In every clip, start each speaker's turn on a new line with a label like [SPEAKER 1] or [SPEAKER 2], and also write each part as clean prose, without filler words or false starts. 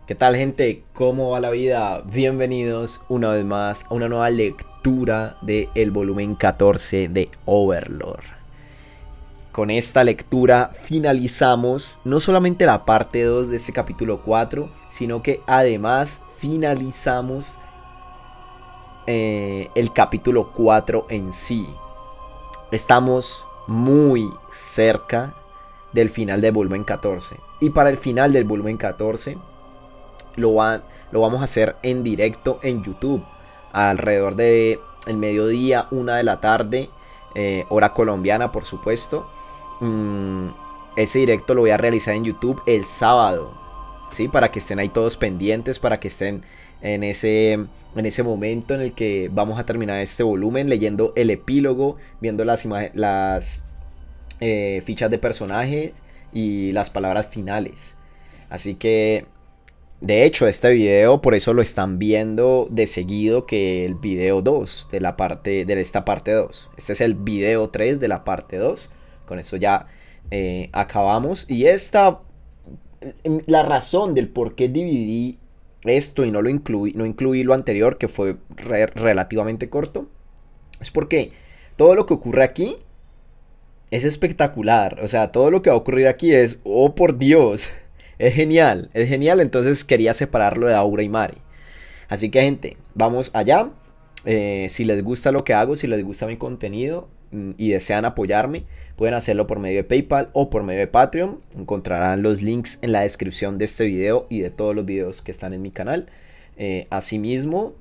[SPEAKER 1] ¿Qué tal, gente? ¿Cómo va la vida? Bienvenidos una vez más a una nueva lectura de el volumen 14 de Overlord. Con esta lectura finalizamos no solamente la parte 2 de este capítulo 4, sino que además finalizamos el capítulo 4 en sí. Estamos muy cerca del final del volumen 14. Y para el final del volumen 14 lo vamos a hacer en directo en YouTube. Alrededor de el mediodía, 1 de la tarde, hora colombiana, por supuesto. Mm, Ese directo lo voy a realizar en YouTube el sábado. ¿Sí? Para que estén ahí todos pendientes, para que estén en ese momento en el que vamos a terminar este volumen, leyendo el epílogo, viendo las fichas de personajes y las palabras finales. Así que, de hecho, este video por eso lo están viendo de seguido que el video 2 de esta parte 2. Este es el video 3 de la parte 2. Con eso ya acabamos. Y la razón del por qué dividí esto y no incluí lo anterior, que fue relativamente corto, es porque todo lo que ocurre aquí es espectacular. O sea, todo lo que va a ocurrir aquí es, oh por Dios, es genial, es genial. Entonces quería separarlo de Aura y Mari. Así que, gente, vamos allá. Si les gusta lo que hago, si les gusta mi contenido y desean apoyarme, pueden hacerlo por medio de PayPal o por medio de Patreon. Encontrarán los links en la descripción de este video y de todos los videos que están en mi canal. Asimismo,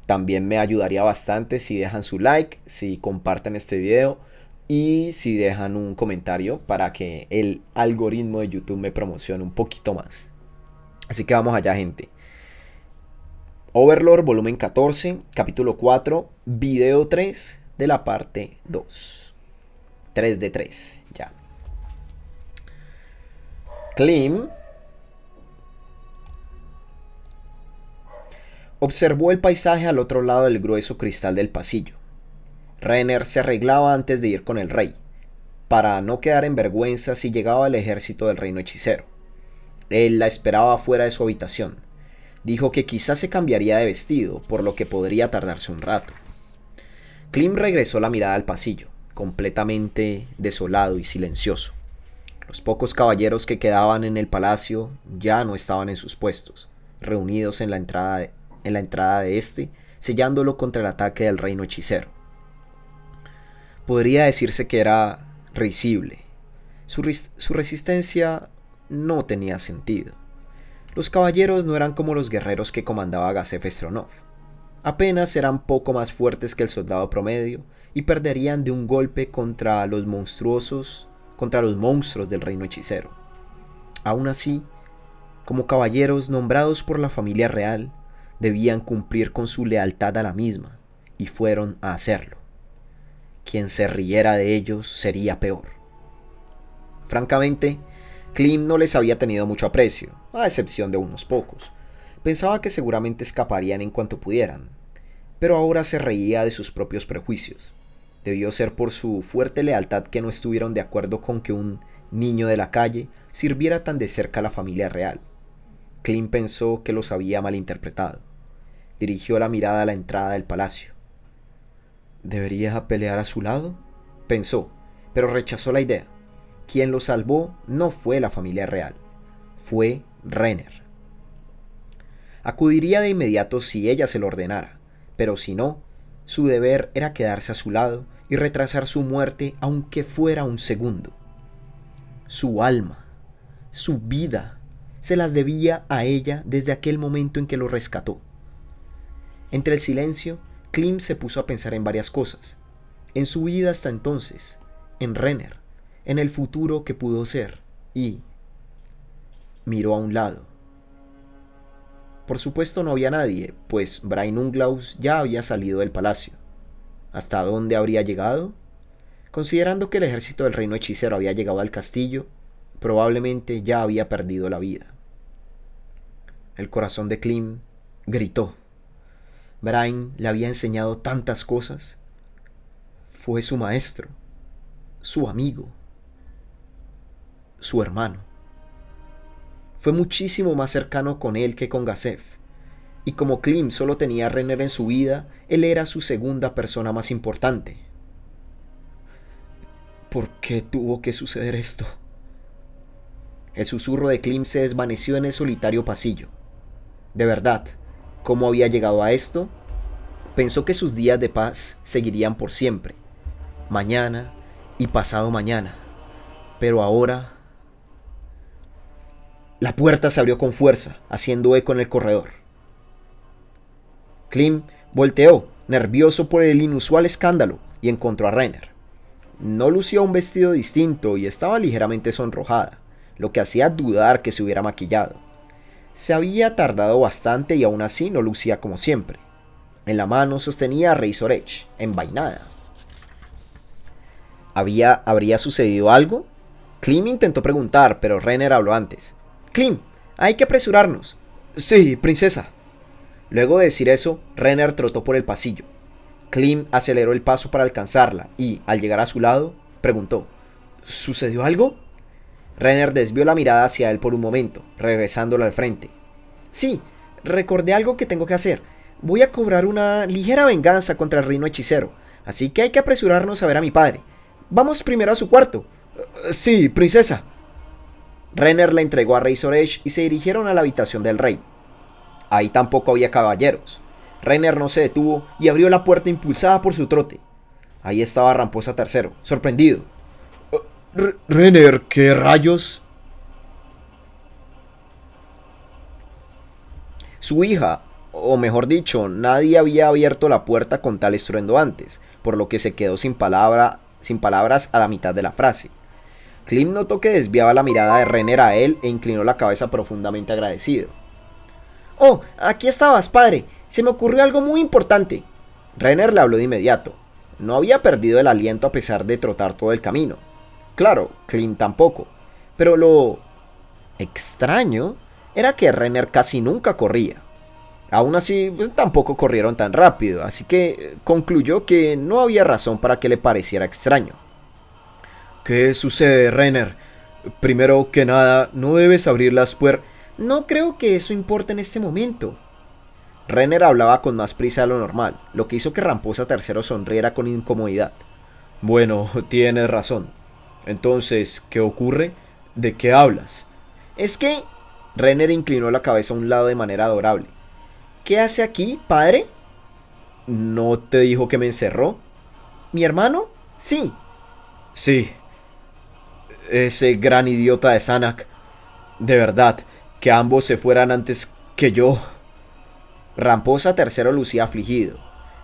[SPEAKER 1] también me ayudaría bastante si dejan su like, si comparten este video y si dejan un comentario para que el algoritmo de YouTube me promocione un poquito más. Así que vamos allá, gente. Overlord, volumen 14, capítulo 4, video 3 de la parte 2. 3 de 3, ya. Klim observó el paisaje al otro lado del grueso cristal del pasillo. Renner se arreglaba antes de ir con el rey, para no quedar en vergüenza si llegaba el ejército del reino hechicero. Él la esperaba fuera de su habitación. Dijo que quizás se cambiaría de vestido, por lo que podría tardarse un rato. Klim regresó la mirada al pasillo, completamente desolado y silencioso. Los pocos caballeros que quedaban en el palacio ya no estaban en sus puestos, reunidos en la entrada de este, sellándolo contra el ataque del reino hechicero. Podría decirse que era risible. Su resistencia no tenía sentido. Los caballeros no eran como los guerreros que comandaba Gazef Stronov. Apenas eran poco más fuertes que el soldado promedio y perderían de un golpe contra los monstruos del reino hechicero. Aún así, como caballeros nombrados por la familia real, debían cumplir con su lealtad a la misma, y fueron a hacerlo. Quien se riera de ellos sería peor. Francamente, Klim no les había tenido mucho aprecio, a excepción de unos pocos. Pensaba que seguramente escaparían en cuanto pudieran, pero ahora se reía de sus propios prejuicios. Debió ser por su fuerte lealtad que no estuvieron de acuerdo con que un niño de la calle sirviera tan de cerca a la familia real. Klim pensó que los había malinterpretado. Dirigió la mirada a la entrada del palacio. ¿Debería pelear a su lado?, pensó, pero rechazó la idea. Quien lo salvó no fue la familia real, fue Renner. Acudiría de inmediato si ella se lo ordenara, pero si no, su deber era quedarse a su lado y retrasar su muerte aunque fuera un segundo. Su alma, su vida, se las debía a ella desde aquel momento en que lo rescató. Entre el silencio, Klim se puso a pensar en varias cosas. En su vida hasta entonces, en Renner, en el futuro que pudo ser, y miró a un lado. Por supuesto no había nadie, pues Brain Unglaus ya había salido del palacio. ¿Hasta dónde habría llegado? Considerando que el ejército del reino hechicero había llegado al castillo, probablemente ya había perdido la vida. El corazón de Klim gritó. Brain le había enseñado tantas cosas. Fue su maestro, su amigo, su hermano. fue muchísimo más cercano con él que con Gazef. Y como Klim solo tenía a Renner en su vida, él era su segunda persona más importante. ¿Por qué tuvo que suceder esto? El susurro de Klim se desvaneció en el solitario pasillo. De verdad, ¿cómo había llegado a esto? Pensó que sus días de paz seguirían por siempre, mañana y pasado mañana. Pero ahora... La puerta se abrió con fuerza, haciendo eco en el corredor. Klim volteó, nervioso por el inusual escándalo, y encontró a Renner. No lucía un vestido distinto y estaba ligeramente sonrojada, lo que hacía dudar que se hubiera maquillado. Se había tardado bastante y aún así no lucía como siempre. En la mano sostenía a Razor Edge, envainada. ¿Habría sucedido algo? Klim intentó preguntar, pero Renner habló antes. Klim, hay que apresurarnos. Sí, princesa. Luego de decir eso, Renner trotó por el pasillo. Klim aceleró el paso para alcanzarla y, al llegar a su lado, preguntó: ¿Sucedió algo? Renner desvió la mirada hacia él por un momento, regresándola al frente. Sí, recordé algo que tengo que hacer. Voy a cobrar una ligera venganza contra el reino hechicero, así que hay que apresurarnos a ver a mi padre. Vamos primero a su cuarto. Sí, princesa. Renner le entregó a Razor Edge y se dirigieron a la habitación del rey. Ahí tampoco había caballeros. Renner no se detuvo y abrió la puerta impulsada por su trote. Ahí estaba Ramposa III, sorprendido. Renner, ¿qué rayos? Su hija, o mejor dicho, nadie había abierto la puerta con tal estruendo antes, por lo que se quedó sin palabras a la mitad de la frase. Klim notó que desviaba la mirada de Renner a él e inclinó la cabeza profundamente agradecido. Oh, aquí estabas, padre. Se me ocurrió algo muy importante. Renner le habló de inmediato. No había perdido el aliento a pesar de trotar todo el camino. Claro, Klim tampoco. Pero lo extraño era que Renner casi nunca corría. Aún así, tampoco corrieron tan rápido, así que concluyó que no había razón para que le pareciera extraño. ¿Qué sucede, Renner? Primero que nada, no debes abrir las puertas. No creo que eso importe en este momento. Renner hablaba con más prisa de lo normal, lo que hizo que Ramposa III sonriera con incomodidad. Bueno, tienes razón. Entonces, ¿qué ocurre? ¿De qué hablas? Es que... Renner inclinó la cabeza a un lado de manera adorable. ¿Qué hace aquí, padre? ¿No te dijo que me encerró? ¿Mi hermano? Sí. Sí. Ese gran idiota de Zanak. De verdad, que ambos se fueran antes que yo. Ramposa III lucía afligido.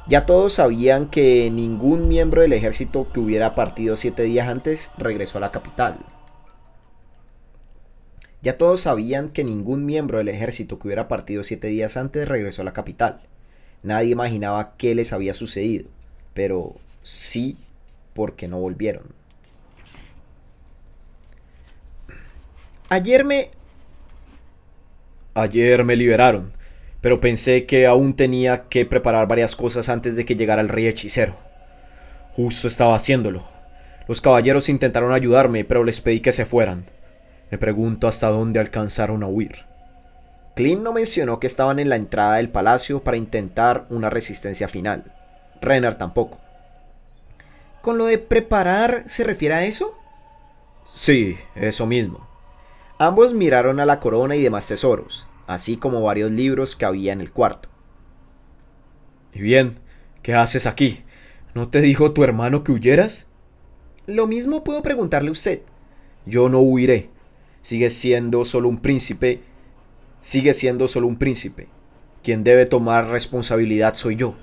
[SPEAKER 1] Ya todos sabían que ningún miembro del ejército que hubiera partido 7 días antes regresó a la capital. Ya todos sabían que ningún miembro del ejército que hubiera partido 7 días antes regresó a la capital. Nadie imaginaba qué les había sucedido, pero sí porque no volvieron. Ayer me liberaron, pero pensé que aún tenía que preparar varias cosas antes de que llegara el rey hechicero. Justo estaba haciéndolo. Los caballeros intentaron ayudarme, pero les pedí que se fueran. Me pregunto hasta dónde alcanzaron a huir. Klim no mencionó que estaban en la entrada del palacio para intentar una resistencia final. Renner tampoco. ¿Con lo de preparar se refiere a eso? Sí, eso mismo. Ambos miraron a la corona y demás tesoros, así como varios libros que había en el cuarto. ¿Y bien? ¿Qué haces aquí? ¿No te dijo tu hermano que huyeras? Lo mismo puedo preguntarle a usted. Yo no huiré. Sigue siendo solo un príncipe. Quien debe tomar responsabilidad soy yo.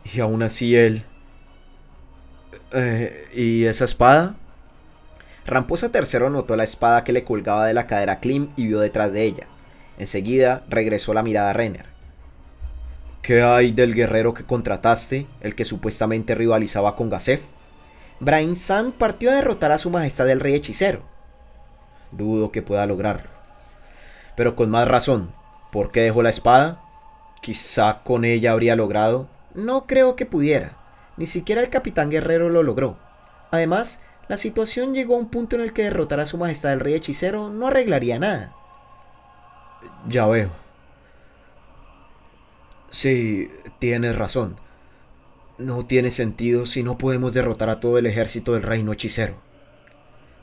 [SPEAKER 1] Y aún así él... ¿Y esa espada? Ramposa III notó la espada que le colgaba de la cadera a Klim y vio detrás de ella. Enseguida regresó la mirada a Renner. ¿Qué hay del guerrero que contrataste, el que supuestamente rivalizaba con Gazef? Brain San partió a derrotar a su majestad el rey hechicero. Dudo que pueda lograrlo. Pero con más razón, ¿por qué dejó la espada? Quizá con ella habría logrado. No creo que pudiera. Ni siquiera el capitán guerrero lo logró. Además, La situación llegó a un punto en el que derrotar a su majestad el rey hechicero no arreglaría nada.
[SPEAKER 2] Ya veo. Sí, tienes razón. No tiene sentido si no podemos derrotar a todo el ejército del reino hechicero.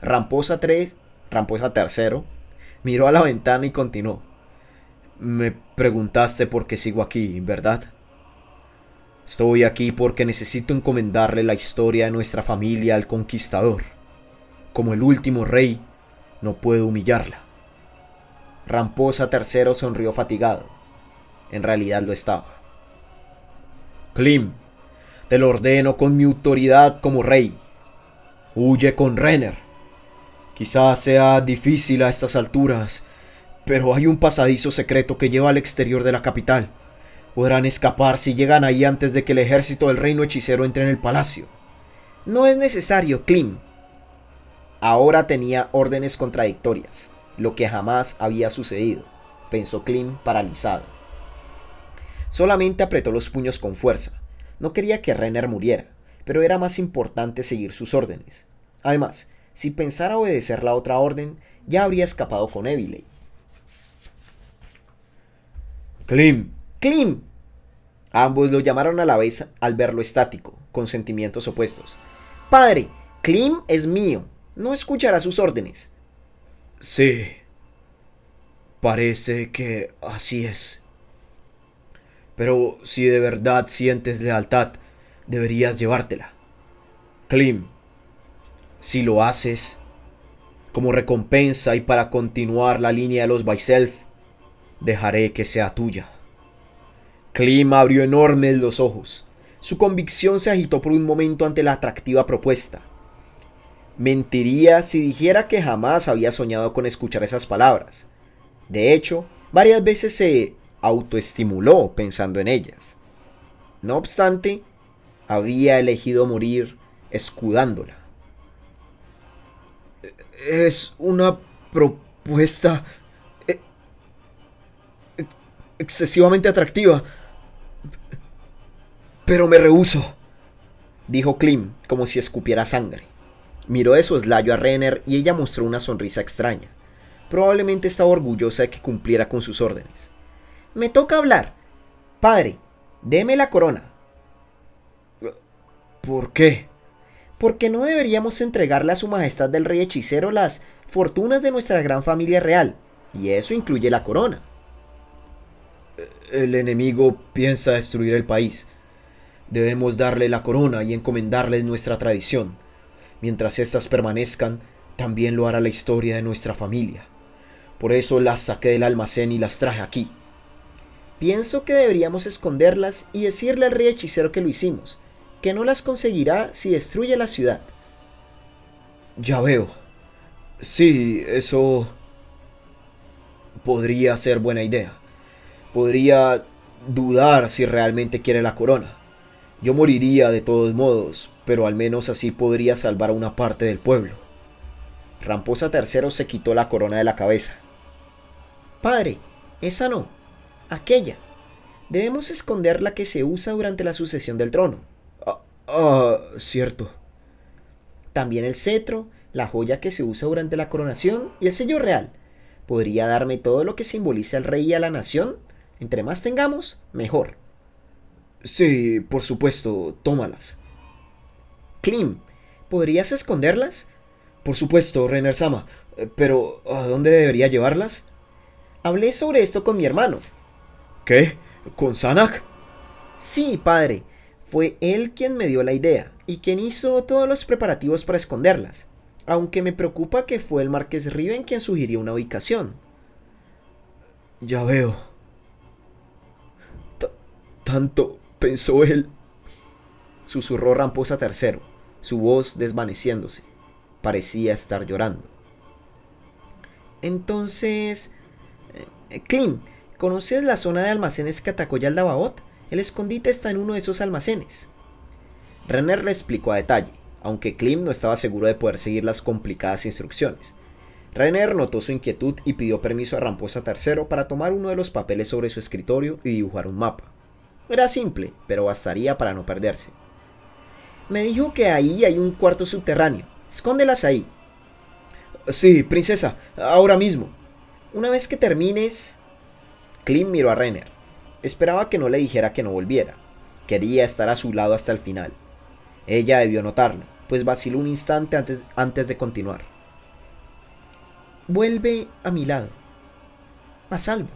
[SPEAKER 1] Ramposa III, Ramposa III, miró a la ventana y continuó.
[SPEAKER 2] Me preguntaste por qué sigo aquí, ¿verdad? Estoy aquí porque necesito encomendarle la historia de nuestra familia al conquistador. Como el último rey, no puedo humillarla.
[SPEAKER 1] Ramposa III sonrió fatigado. En realidad lo estaba.
[SPEAKER 2] Klim, te lo ordeno con mi autoridad como rey. Huye con Renner. Quizás sea difícil a estas alturas, pero hay un pasadizo secreto que lleva al exterior de la capital. Podrán escapar si llegan ahí antes de que el ejército del reino hechicero entre en el palacio.
[SPEAKER 1] No es necesario, Klim. Ahora tenía órdenes contradictorias, lo que jamás había sucedido, pensó Klim paralizado. Solamente apretó los puños con fuerza. No quería que Renner muriera, pero era más importante seguir sus órdenes. Además, si pensara obedecer la otra orden, ya habría escapado con Eviley.
[SPEAKER 2] Klim.
[SPEAKER 1] ¡Klim! Ambos lo llamaron a la vez al verlo estático, con sentimientos opuestos. Padre, Klim es mío. No escuchará sus órdenes.
[SPEAKER 2] Sí. Parece que así es. Pero si de verdad sientes lealtad, deberías llevártela. Klim, si lo haces, como recompensa y para continuar la línea de los Baiself, dejaré que sea tuya.
[SPEAKER 1] Klim abrió enormes los ojos. Su convicción se agitó por un momento ante la atractiva propuesta. Mentiría si dijera que jamás había soñado con escuchar esas palabras. De hecho, varias veces se autoestimuló pensando en ellas. No obstante, había elegido morir escudándola.
[SPEAKER 2] Es una propuesta excesivamente atractiva, pero me rehúso,
[SPEAKER 1] dijo Klim como si escupiera sangre. Miró de soslayo a Renner y ella mostró una sonrisa extraña. Probablemente estaba orgullosa de que cumpliera con sus órdenes. Me toca hablar. Padre, deme la corona.
[SPEAKER 2] ¿Por qué?
[SPEAKER 1] Porque no deberíamos entregarle a su majestad del rey hechicero las fortunas de nuestra gran familia real, y eso incluye la corona.
[SPEAKER 2] El enemigo piensa destruir el país. Debemos darle la corona y encomendarle nuestra tradición. Mientras éstas permanezcan, también lo hará la historia de nuestra familia. Por eso las saqué del almacén y las traje aquí. Pienso que deberíamos esconderlas y decirle al rey hechicero que lo hicimos, que no las conseguirá si destruye la ciudad. Ya veo. Sí, eso podría ser buena idea. Podría dudar si realmente quiere la corona. Yo moriría de todos modos, pero al menos así podría salvar a una parte del pueblo.
[SPEAKER 1] Ramposa III se quitó la corona de la cabeza. Padre, esa no, aquella. Debemos esconder la que se usa durante la sucesión del trono.
[SPEAKER 2] Cierto.
[SPEAKER 1] También el cetro, la joya que se usa durante la coronación y el sello real. ¿Podría darme todo lo que simboliza al rey y a la nación? Entre más tengamos, mejor.
[SPEAKER 2] Sí, por supuesto, tómalas.
[SPEAKER 1] Klim, ¿podrías esconderlas?
[SPEAKER 2] Por supuesto, Renner-sama. Pero, ¿a dónde debería llevarlas?
[SPEAKER 1] Hablé sobre esto con mi hermano.
[SPEAKER 2] ¿Qué? ¿Con Sanak?
[SPEAKER 1] Sí, padre. Fue él quien me dio la idea y quien hizo todos los preparativos para esconderlas. Aunque me preocupa que fue el marqués Riven quien sugirió una ubicación.
[SPEAKER 2] Ya veo. Tanto pensó él.
[SPEAKER 1] Susurró Ramposa III, su voz desvaneciéndose. Parecía estar llorando. Entonces... Klim, ¿conoces la zona de almacenes que atacó Yaldabaoth? El escondite está en uno de esos almacenes. Renner le explicó a detalle, aunque Klim no estaba seguro de poder seguir las complicadas instrucciones. Renner notó su inquietud y pidió permiso a Ramposa III para tomar uno de los papeles sobre su escritorio y dibujar un mapa. Era simple, pero bastaría para no perderse. Me dijo que ahí hay un cuarto subterráneo, Escóndelas ahí.
[SPEAKER 2] Sí, princesa, ahora mismo.
[SPEAKER 1] Una vez que termines... Klim miró a Renner. Esperaba que no le dijera que no volviera. Quería estar a su lado hasta el final. Ella debió notarlo, pues vaciló un instante antes de continuar. Vuelve a mi lado. A salvo.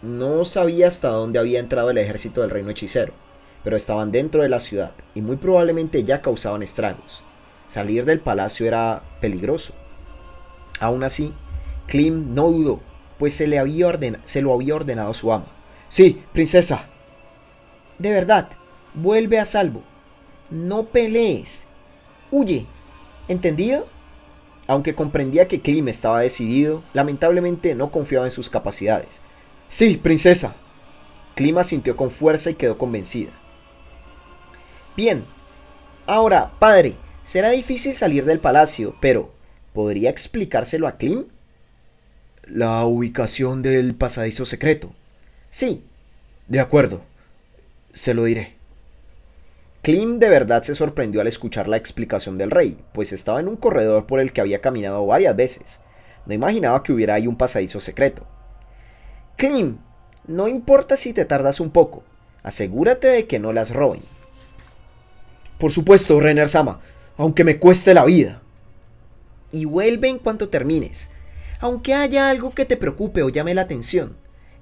[SPEAKER 1] No sabía hasta dónde había entrado el ejército del reino hechicero, pero estaban dentro de la ciudad y muy probablemente ya causaban estragos. Salir del palacio era peligroso. Aún así, Klim no dudó, pues se lo había ordenado su ama.
[SPEAKER 2] Sí, princesa.
[SPEAKER 1] De verdad, vuelve a salvo. No pelees. Huye. ¿Entendido? Aunque comprendía que Klim estaba decidido, lamentablemente no confiaba en sus capacidades.
[SPEAKER 2] Sí, princesa.
[SPEAKER 1] Klim asintió con fuerza y quedó convencida. Bien. Ahora, padre, será difícil salir del palacio, pero ¿podría explicárselo a Klim?
[SPEAKER 2] La ubicación del pasadizo secreto.
[SPEAKER 1] Sí.
[SPEAKER 2] De acuerdo. Se lo diré.
[SPEAKER 1] Klim de verdad se sorprendió al escuchar la explicación del rey, pues estaba en un corredor por el que había caminado varias veces. No imaginaba que hubiera ahí un pasadizo secreto. Klim, no importa si te tardas un poco. Asegúrate de que no las roben.
[SPEAKER 2] Por supuesto, Renner-sama, aunque me cueste la vida.
[SPEAKER 1] Y vuelve en cuanto termines. Aunque haya algo que te preocupe o llame la atención,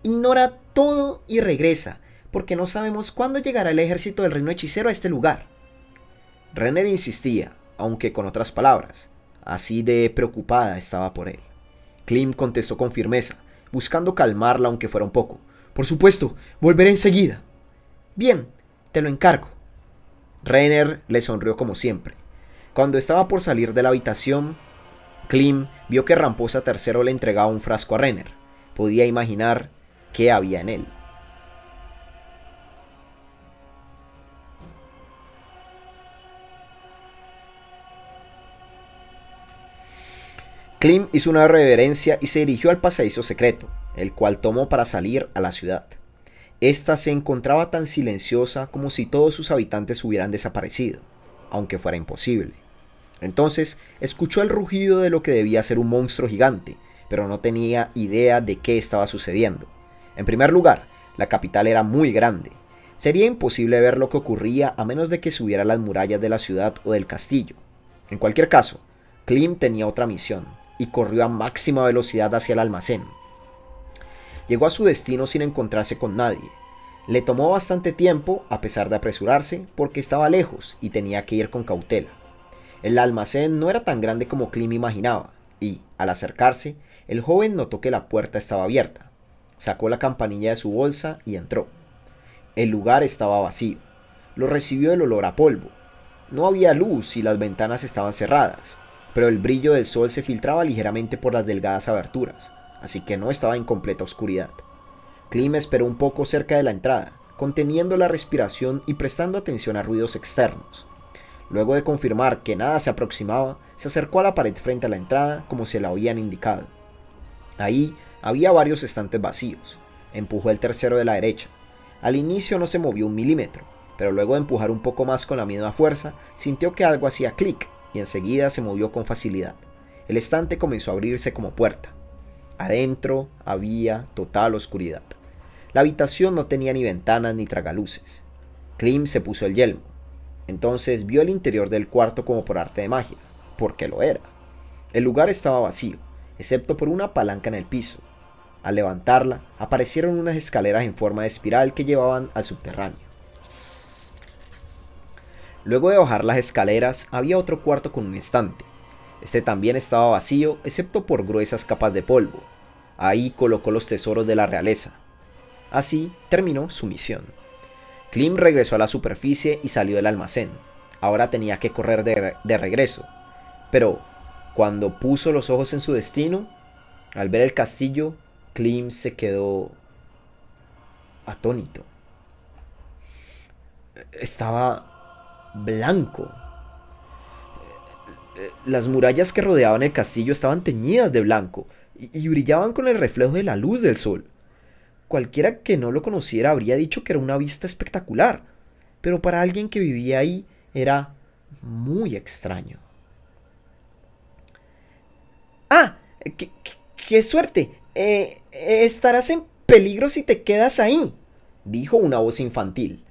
[SPEAKER 1] ignora todo y regresa, porque no sabemos cuándo llegará el ejército del reino hechicero a este lugar. Renner insistía, aunque con otras palabras. Así de preocupada estaba por él. Klim contestó con firmeza, buscando calmarla aunque fuera un poco.
[SPEAKER 2] Por supuesto, volveré enseguida.
[SPEAKER 1] Bien, te lo encargo. Renner le sonrió como siempre. Cuando estaba por salir de la habitación, Klim vio que Ramposa III le entregaba un frasco a Renner. Podía imaginar qué había en él. Klim hizo una reverencia y se dirigió al pasadizo secreto, el cual tomó para salir a la ciudad. Esta se encontraba tan silenciosa como si todos sus habitantes hubieran desaparecido, aunque fuera imposible. Entonces escuchó el rugido de lo que debía ser un monstruo gigante, pero no tenía idea de qué estaba sucediendo. En primer lugar, la capital era muy grande. Sería imposible ver lo que ocurría a menos de que subiera a las murallas de la ciudad o del castillo. En cualquier caso, Klim tenía otra misión, y corrió a máxima velocidad hacia el almacén. Llegó a su destino sin encontrarse con nadie. Le tomó bastante tiempo, a pesar de apresurarse, porque estaba lejos y tenía que ir con cautela. El almacén no era tan grande como Klim imaginaba, y, al acercarse, el joven notó que la puerta estaba abierta. Sacó la campanilla de su bolsa y entró. El lugar estaba vacío. Lo recibió el olor a polvo. No había luz y las ventanas estaban cerradas, pero el brillo del sol se filtraba ligeramente por las delgadas aberturas, así que no estaba en completa oscuridad. Klim esperó un poco cerca de la entrada, conteniendo la respiración y prestando atención a ruidos externos. Luego de confirmar que nada se aproximaba, se acercó a la pared frente a la entrada como se la habían indicado. Ahí había varios estantes vacíos. Empujó el tercero de la derecha. Al inicio no se movió un milímetro, pero luego de empujar un poco más con la misma fuerza, sintió que algo hacía clic y enseguida se movió con facilidad. El estante comenzó a abrirse como puerta. Adentro había total oscuridad. La habitación no tenía ni ventanas ni tragaluces. Klim se puso el yelmo. Entonces vio el interior del cuarto como por arte de magia, porque lo era. El lugar estaba vacío, excepto por una palanca en el piso. Al levantarla, aparecieron unas escaleras en forma de espiral que llevaban al subterráneo. Luego de bajar las escaleras, había otro cuarto con un estante. Este también estaba vacío, excepto por gruesas capas de polvo. Ahí colocó los tesoros de la realeza. Así terminó su misión. Klim regresó a la superficie y salió del almacén. Ahora tenía que correr de regreso. Pero, cuando puso los ojos en su destino, al ver el castillo, Klim se quedó atónito. Estaba blanco. Las murallas que rodeaban el castillo estaban teñidas de blanco y brillaban con el reflejo de la luz del sol. Cualquiera que no lo conociera habría dicho que era una vista espectacular, pero para alguien que vivía ahí era Muy extraño. ¡Ah! ¡Qué suerte! Estarás en peligro si te quedas ahí, dijo una voz infantil.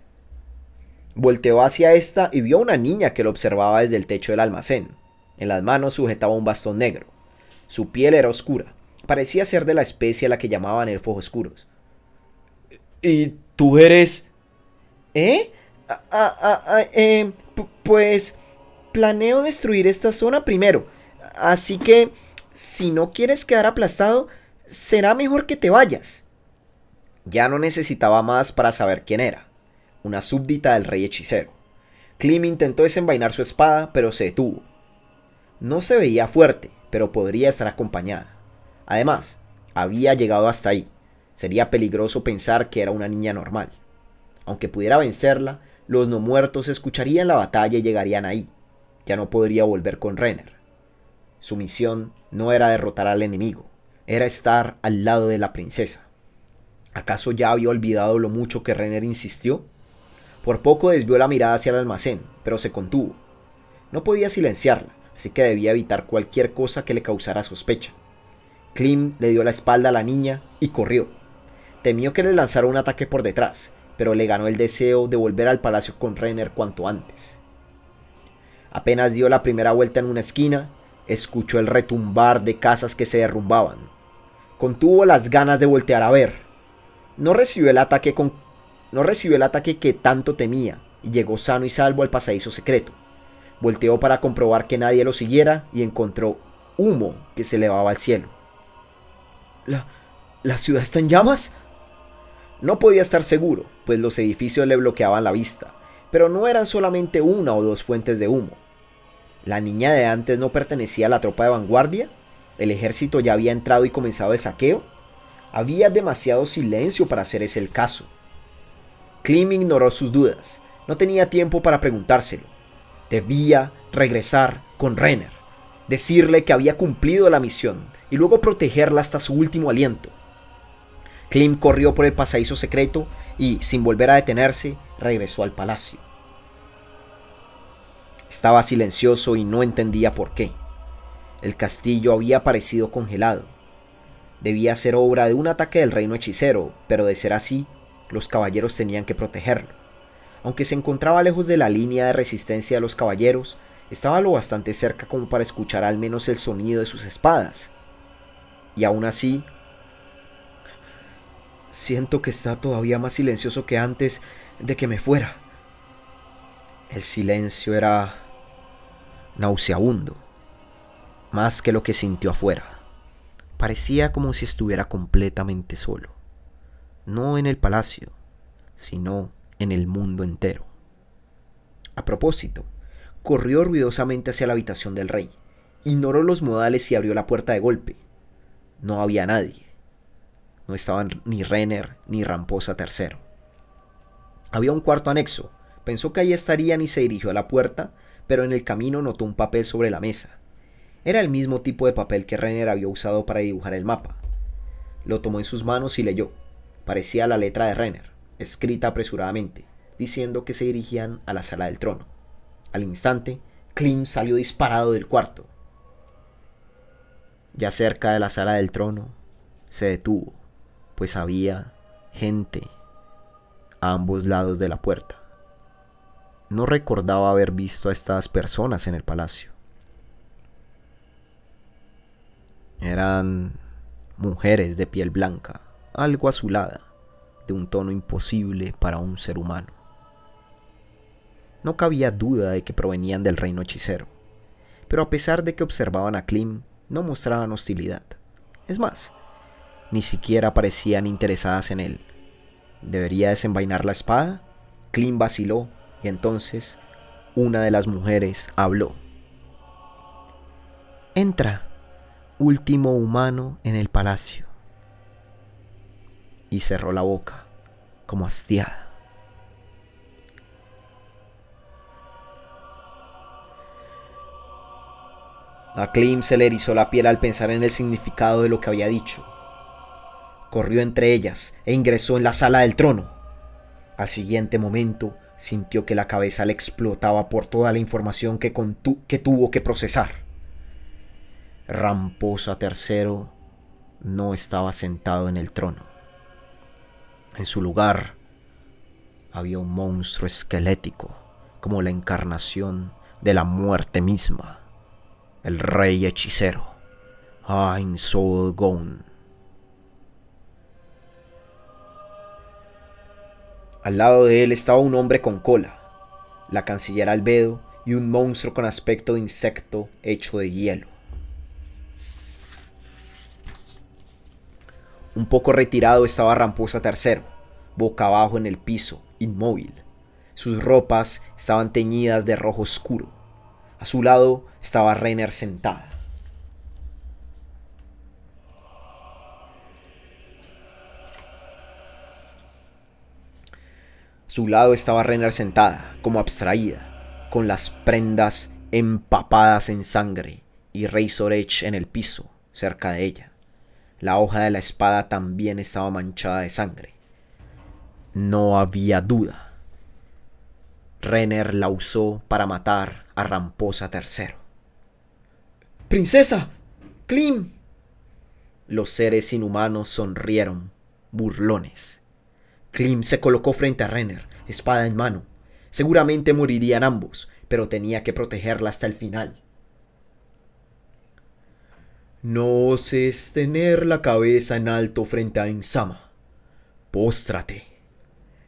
[SPEAKER 1] Volteó hacia esta y vio a una niña que lo observaba desde el techo del almacén. En las manos sujetaba un bastón negro. Su piel era oscura. Parecía ser de la especie a la que llamaban elfos oscuros.
[SPEAKER 2] ¿Y tú eres?
[SPEAKER 1] ¿Eh? Pues planeo destruir esta zona primero. Así que, si no quieres quedar aplastado, será mejor que te vayas. Ya no necesitaba más para saber quién era. Una súbdita del rey hechicero. Klim intentó desenvainar su espada, pero se detuvo. No se veía fuerte, pero podría estar acompañada. Además, había llegado hasta ahí. Sería peligroso pensar que era una niña normal. Aunque pudiera vencerla, los no muertos escucharían la batalla y llegarían ahí. Ya no podría volver con Renner. Su misión no era derrotar al enemigo, era estar al lado de la princesa. ¿Acaso ya había olvidado lo mucho que Renner insistió? Por poco desvió la mirada hacia el almacén, pero se contuvo. No podía silenciarla, así que debía evitar cualquier cosa que le causara sospecha. Klim le dio la espalda a la niña y corrió. Temió que le lanzara un ataque por detrás, pero le ganó el deseo de volver al palacio con Renner cuanto antes. Apenas dio la primera vuelta en una esquina, escuchó el retumbar de casas que se derrumbaban. Contuvo las ganas de voltear a ver. No recibió el ataque que tanto temía y llegó sano y salvo al pasadizo secreto. Volteó para comprobar que nadie lo siguiera y encontró humo que se elevaba al cielo.
[SPEAKER 2] ¿La ciudad está en llamas?
[SPEAKER 1] No podía estar seguro, pues los edificios le bloqueaban la vista, pero no eran solamente una o dos fuentes de humo. ¿La niña de antes no pertenecía a la tropa de vanguardia? ¿El ejército ya había entrado y comenzado el saqueo? Había demasiado silencio para hacer ese el caso. Klim ignoró sus dudas. No tenía tiempo para preguntárselo. Debía regresar con Renner, decirle que había cumplido la misión y luego protegerla hasta su último aliento. Klim corrió por el pasadizo secreto y, sin volver a detenerse, regresó al palacio. Estaba silencioso y no entendía por qué. El castillo había parecido congelado. Debía ser obra de un ataque del reino hechicero, pero de ser así, los caballeros tenían que protegerlo. Aunque se encontraba lejos de la línea de resistencia de los caballeros, estaba lo bastante cerca como para escuchar al menos el sonido de sus espadas. Y aún así,
[SPEAKER 2] siento que está todavía más silencioso que antes de que me fuera.
[SPEAKER 1] El silencio era nauseabundo, más que lo que sintió afuera. Parecía como si estuviera completamente solo, no en el palacio, sino en el mundo entero. A propósito, corrió ruidosamente hacia la habitación del rey, ignoró los modales y abrió la puerta de golpe. No había nadie. No estaban ni Renner ni Ramposa III. Había un cuarto anexo. Pensó que ahí estarían y se dirigió a la puerta, pero en el camino notó un papel sobre la mesa. Era el mismo tipo de papel que Renner había usado para dibujar el mapa. Lo tomó en sus manos y leyó. Parecía la letra de Renner, escrita apresuradamente, diciendo que se dirigían a la sala del trono. Al instante, Klim salió disparado del cuarto. Ya cerca de la sala del trono, se detuvo, pues había gente a ambos lados de la puerta. No recordaba haber visto a estas personas en el palacio. Eran mujeres de piel blanca, algo azulada, de un tono imposible para un ser humano. No cabía duda de que provenían del reino hechicero, pero a pesar de que observaban a Klim, no mostraban hostilidad. Es más, ni siquiera parecían interesadas en él. ¿Debería desenvainar la espada? Klim vaciló y entonces una de las mujeres habló. Entra, último humano en el palacio. Y cerró la boca, como hastiada. A Klim se le erizó la piel al pensar en el significado de lo que había dicho. Corrió entre ellas e ingresó en la sala del trono. Al siguiente momento,
[SPEAKER 2] sintió que la cabeza le explotaba por toda la información que tuvo que procesar. Ramposa III no estaba sentado en el trono. En su lugar había un monstruo esquelético, como la encarnación de la muerte misma, el rey hechicero, Ainz-Ooal Gown. Al lado de él estaba un hombre con cola, la canciller Albedo y un monstruo con aspecto de insecto hecho de hielo. Un poco retirado estaba Ramposa III, boca abajo en el piso, inmóvil. Sus ropas estaban teñidas de rojo oscuro. A su lado estaba Renner sentada. Como abstraída, con las prendas empapadas en sangre y Razor Edge en el piso, cerca de ella. La hoja de la espada también estaba manchada de sangre. No había duda. Renner la usó para matar a Ramposa III. ¡Princesa! ¡Klim! Los seres inhumanos sonrieron, burlones. Klim se colocó frente a Renner, espada en mano. Seguramente morirían ambos, pero tenía que protegerla hasta el final. No oses tener la cabeza en alto frente a Ainz-Sama. Póstrate.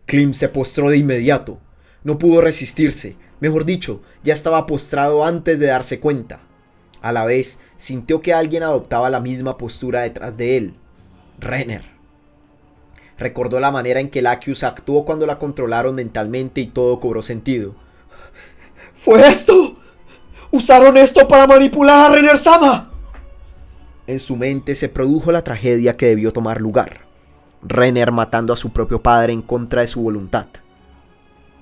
[SPEAKER 2] Klim se postró de inmediato. No pudo resistirse. Mejor dicho, ya estaba postrado antes de darse cuenta. A la vez, sintió que alguien adoptaba la misma postura detrás de él. Renner. Recordó la manera en que Lacus actuó cuando la controlaron mentalmente y todo cobró sentido. ¡Fue esto! ¡Usaron esto para manipular a Renner-sama! En su mente se produjo la tragedia que debió tomar lugar. Renner matando a su propio padre en contra de su voluntad.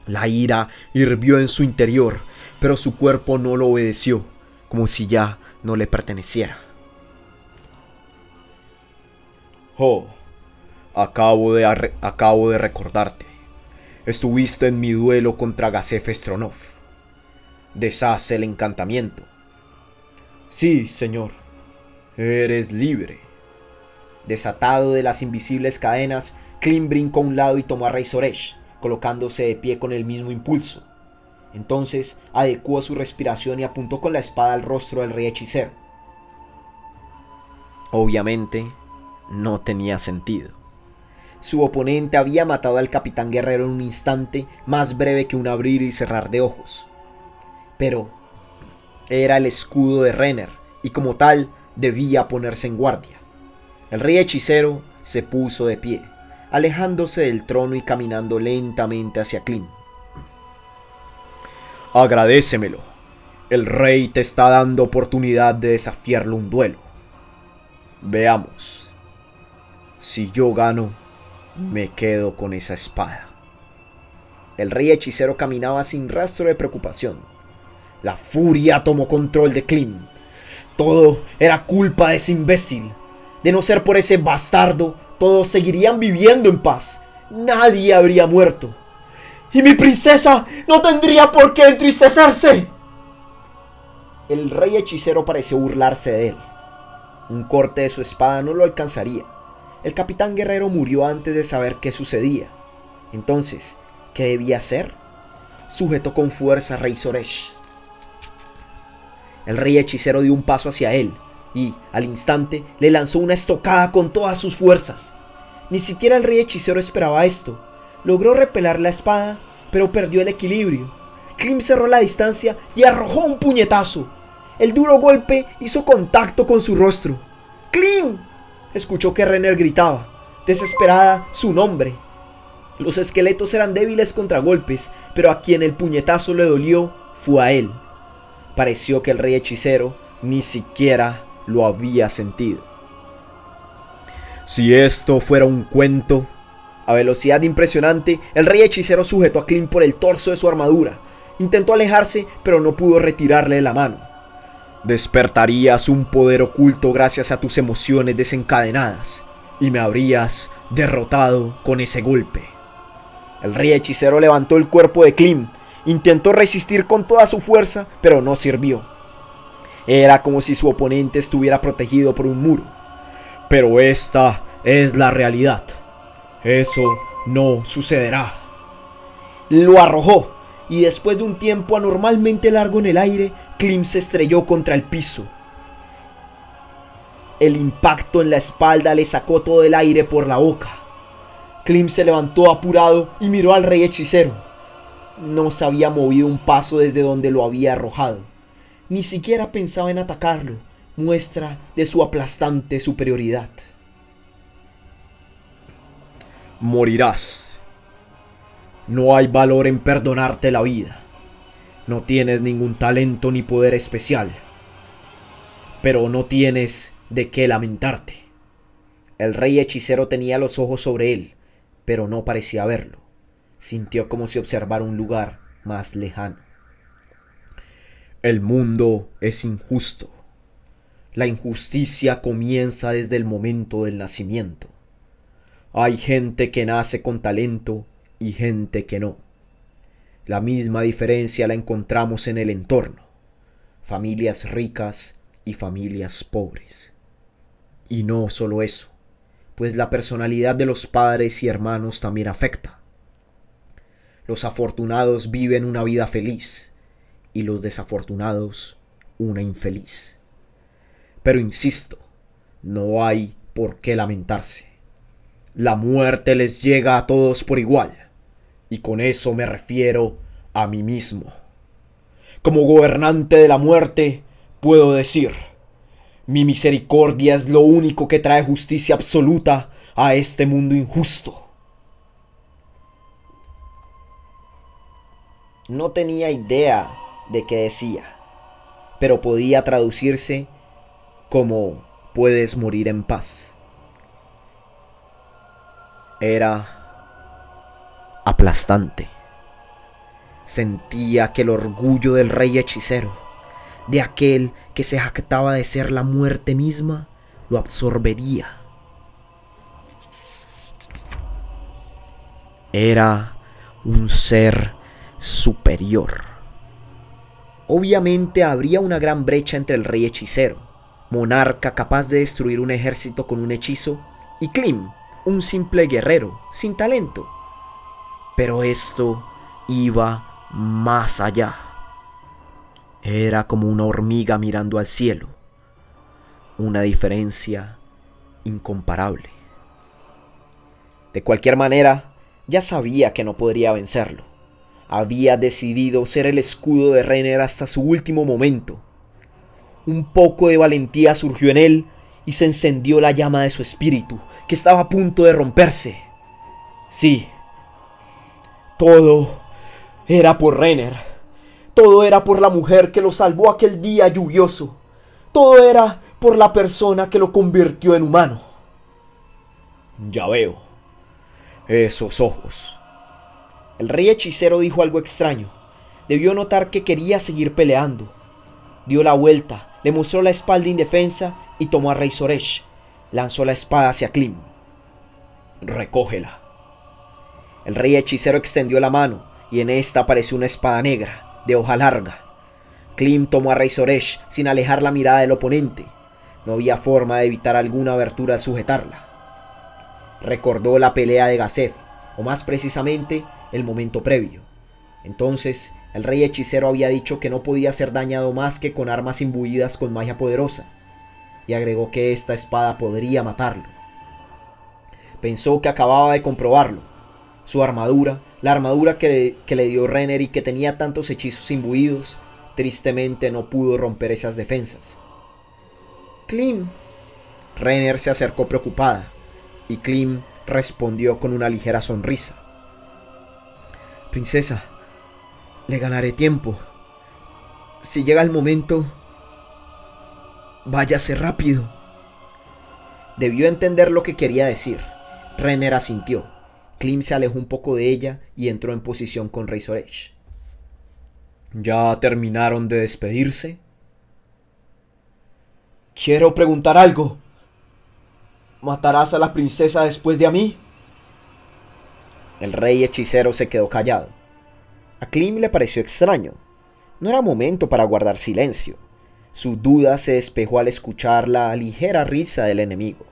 [SPEAKER 2] La ira hirvió en su interior, pero su cuerpo no lo obedeció, como si ya no le perteneciera. Oh, acabo de recordarte. Estuviste en mi duelo contra Gazef Stronov. Deshace el encantamiento. Sí, señor. Eres libre. Desatado de las invisibles cadenas, Klim brincó a un lado y tomó a Razor Edge, colocándose de pie con el mismo impulso. Entonces adecuó su respiración y apuntó con la espada al rostro del rey hechicero. Obviamente, no tenía sentido. Su oponente había matado al capitán guerrero en un instante más breve que un abrir y cerrar de ojos. Pero era el escudo de Renner, y como tal, debía ponerse en guardia. El rey hechicero se puso de pie, alejándose del trono y caminando lentamente hacia Klim. Agradécemelo. El rey te está dando oportunidad de desafiarlo un duelo. Veamos. Si yo gano, me quedo con esa espada. El rey hechicero caminaba sin rastro de preocupación. La furia tomó control de Klim. Todo era culpa de ese imbécil. De no ser por ese bastardo, todos seguirían viviendo en paz. Nadie habría muerto. ¡Y mi princesa no tendría por qué entristecerse! El rey hechicero pareció burlarse de él. Un corte de su espada no lo alcanzaría. El capitán guerrero murió antes de saber qué sucedía. Entonces, ¿qué debía hacer? Sujetó con fuerza a Razor Edge. El rey hechicero dio un paso hacia él y, al instante, le lanzó una estocada con todas sus fuerzas. Ni siquiera el rey hechicero esperaba esto. Logró repeler la espada, pero perdió el equilibrio. Klim cerró la distancia y arrojó un puñetazo. El duro golpe hizo contacto con su rostro. ¡Klim! Escuchó que Renner gritaba, desesperada, su nombre. Los esqueletos eran débiles contra golpes, pero a quien el puñetazo le dolió fue a él. Pareció que el rey hechicero ni siquiera lo había sentido. Si esto fuera un cuento... A velocidad impresionante, el rey hechicero sujetó a Klim por el torso de su armadura. Intentó alejarse, pero no pudo retirarle la mano. Despertarías un poder oculto gracias a tus emociones desencadenadas, y me habrías derrotado con ese golpe.
[SPEAKER 1] El rey hechicero levantó el cuerpo de Klim. Intentó resistir con toda su fuerza, pero no sirvió. Era como si su oponente estuviera protegido por un muro.
[SPEAKER 2] Pero esta es la realidad. Eso no sucederá.
[SPEAKER 1] Lo arrojó, y después de un tiempo anormalmente largo en el aire, Klim se estrelló contra el piso. El impacto en la espalda le sacó todo el aire por la boca. Klim se levantó apurado y miró al rey hechicero. No se había movido un paso desde donde lo había arrojado. Ni siquiera pensaba en atacarlo, muestra de su aplastante superioridad.
[SPEAKER 2] Morirás. No hay valor en perdonarte la vida. No tienes ningún talento ni poder especial. Pero no tienes de qué lamentarte.
[SPEAKER 1] El rey hechicero tenía los ojos sobre él, pero no parecía verlo. Sintió como si observara un lugar más lejano.
[SPEAKER 2] El mundo es injusto. La injusticia comienza desde el momento del nacimiento. Hay gente que nace con talento y gente que no. La misma diferencia la encontramos en el entorno. Familias ricas y familias pobres. Y no solo eso, pues la personalidad de los padres y hermanos también afecta. Los afortunados viven una vida feliz y los desafortunados una infeliz. Pero insisto, no hay por qué lamentarse. La muerte les llega a todos por igual, y con eso me refiero a mí mismo. Como gobernante de la muerte, puedo decir: mi misericordia es lo único que trae justicia absoluta a este mundo injusto.
[SPEAKER 1] No tenía idea de qué decía, pero podía traducirse como puedes morir en paz. Era aplastante. Sentía que el orgullo del rey hechicero, de aquel que se jactaba de ser la muerte misma, lo absorbería. Era un ser superior. Obviamente habría una gran brecha entre el rey hechicero, monarca capaz de destruir un ejército con un hechizo, y Klim, un simple guerrero, sin talento. Pero esto iba más allá. Era como una hormiga mirando al cielo. Una diferencia incomparable. De cualquier manera, ya sabía que no podría vencerlo. Había decidido ser el escudo de Reiner hasta su último momento. Un poco de valentía surgió en él y se encendió la llama de su espíritu, que estaba a punto de romperse. Sí, todo era por Reiner. Todo era por la mujer que lo salvó aquel día lluvioso. Todo era por la persona que lo convirtió en humano.
[SPEAKER 2] Ya veo. Esos ojos.
[SPEAKER 1] El rey hechicero dijo algo extraño. Debió notar que quería seguir peleando. Dio la vuelta, le mostró la espalda indefensa y tomó a Rey Soresh. Lanzó la espada hacia Klim.
[SPEAKER 2] Recógela.
[SPEAKER 1] El rey hechicero extendió la mano y en esta apareció una espada negra, de hoja larga. Klim tomó a Rey Soresh sin alejar la mirada del oponente. No había forma de evitar alguna abertura al sujetarla. Recordó la pelea de Gazef, o más precisamente, el momento previo. Entonces, el rey hechicero había dicho que no podía ser dañado más que con armas imbuidas con magia poderosa, y agregó que esta espada podría matarlo. Pensó que acababa de comprobarlo. Su armadura, la armadura que le dio Reiner y que tenía tantos hechizos imbuidos, tristemente no pudo romper esas defensas. Klim. Reiner se acercó preocupada, y Klim respondió con una ligera sonrisa. Princesa, le ganaré tiempo. Si llega el momento, váyase rápido. Debió entender lo que quería decir. Reiner asintió. Klim se alejó un poco de ella y entró en posición con Rey Soresh.
[SPEAKER 2] ¿Ya terminaron de despedirse?
[SPEAKER 1] Quiero preguntar algo. ¿Matarás a la princesa después de a mí? El rey hechicero se quedó callado. A Klim le pareció extraño. No era momento para guardar silencio. Su duda se despejó al escuchar la ligera risa del enemigo.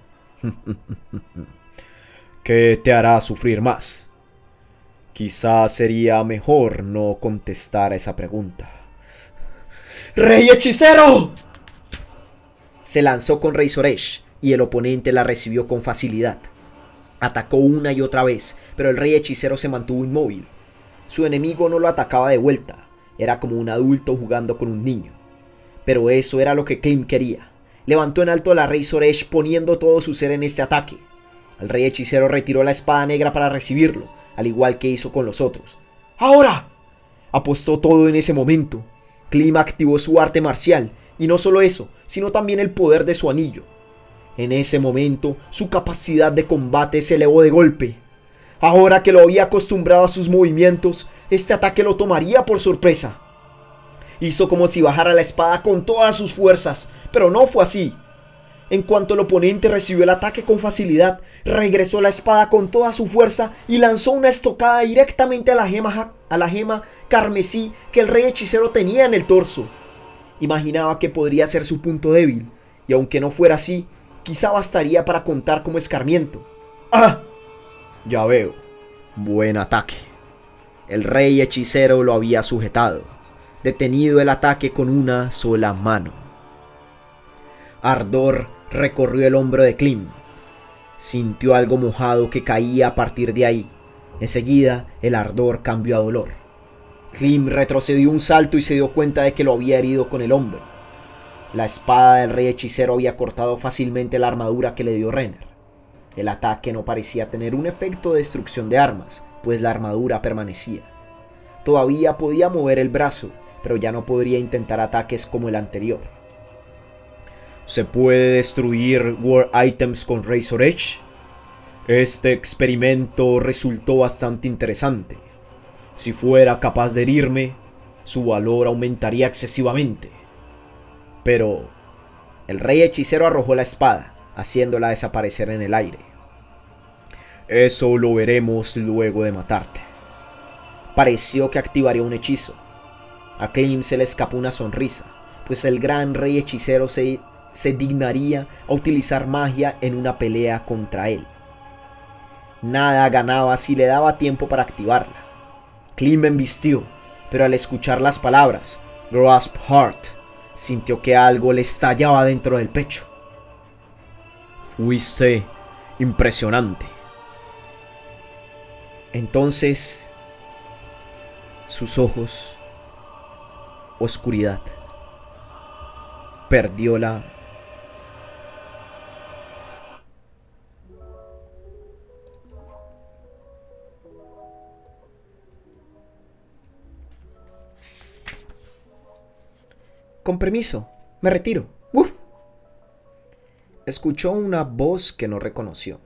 [SPEAKER 1] ¿Qué te hará sufrir más? Quizás sería mejor no contestar a esa pregunta.
[SPEAKER 2] ¡Rey hechicero!
[SPEAKER 1] Se lanzó con Razor Edge y el oponente la recibió con facilidad. Atacó una y otra vez, pero el rey hechicero se mantuvo inmóvil. Su enemigo no lo atacaba de vuelta. Era como un adulto jugando con un niño. Pero eso era lo que Klim quería. Levantó en alto la Razor Edge poniendo todo su ser en este ataque. El rey hechicero retiró la espada negra para recibirlo, al igual que hizo con los otros. ¡Ahora! Apostó todo en ese momento. Klim activó su arte marcial, y no solo eso, sino también el poder de su anillo. En ese momento, su capacidad de combate se elevó de golpe. Ahora que lo había acostumbrado a sus movimientos, este ataque lo tomaría por sorpresa. Hizo como si bajara la espada con todas sus fuerzas, pero no fue así. En cuanto el oponente recibió el ataque con facilidad, regresó la espada con toda su fuerza y lanzó una estocada directamente a la gema carmesí que el rey hechicero tenía en el torso. Imaginaba que podría ser su punto débil, y aunque no fuera así, quizá bastaría para contar como escarmiento. ¡Ah! Ya veo. Buen ataque. El rey hechicero lo había sujetado, detenido el ataque con una sola mano. Ardor recorrió el hombro de Klim. Sintió algo mojado que caía a partir de ahí. Enseguida, el ardor cambió a dolor. Klim retrocedió un salto y se dio cuenta de que lo había herido con el hombro. La espada del rey hechicero había cortado fácilmente la armadura que le dio Renner. El ataque no parecía tener un efecto de destrucción de armas, pues la armadura permanecía. Todavía podía mover el brazo, pero ya no podría intentar ataques como el anterior. ¿Se puede destruir War Items con Razor Edge? Este experimento resultó bastante interesante. Si fuera capaz de herirme, su valor aumentaría excesivamente. Pero el rey hechicero arrojó la espada, haciéndola desaparecer en el aire. Eso lo veremos luego de matarte. Pareció que activaría un hechizo. A Klim se le escapó una sonrisa, pues el gran rey hechicero se dignaría a utilizar magia en una pelea contra él. Nada ganaba si le daba tiempo para activarla. Klim embistió, pero al escuchar las palabras Grasp Heart, sintió que algo le estallaba dentro del pecho. Fuiste impresionante. Entonces, sus ojos, oscuridad, perdió la... Con permiso, me retiro. ¡Uf! Escuchó una voz que no reconoció.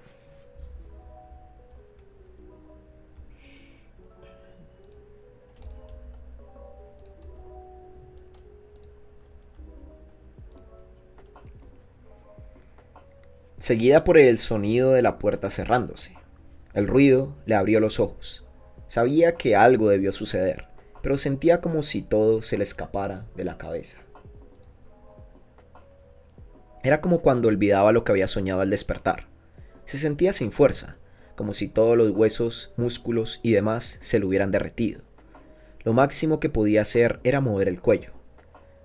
[SPEAKER 1] Seguida por el sonido de la puerta cerrándose. El ruido le abrió los ojos. Sabía que algo debió suceder, pero sentía como si todo se le escapara de la cabeza. Era como cuando olvidaba lo que había soñado al despertar. Se sentía sin fuerza, como si todos los huesos, músculos y demás se le hubieran derretido. Lo máximo que podía hacer era mover el cuello.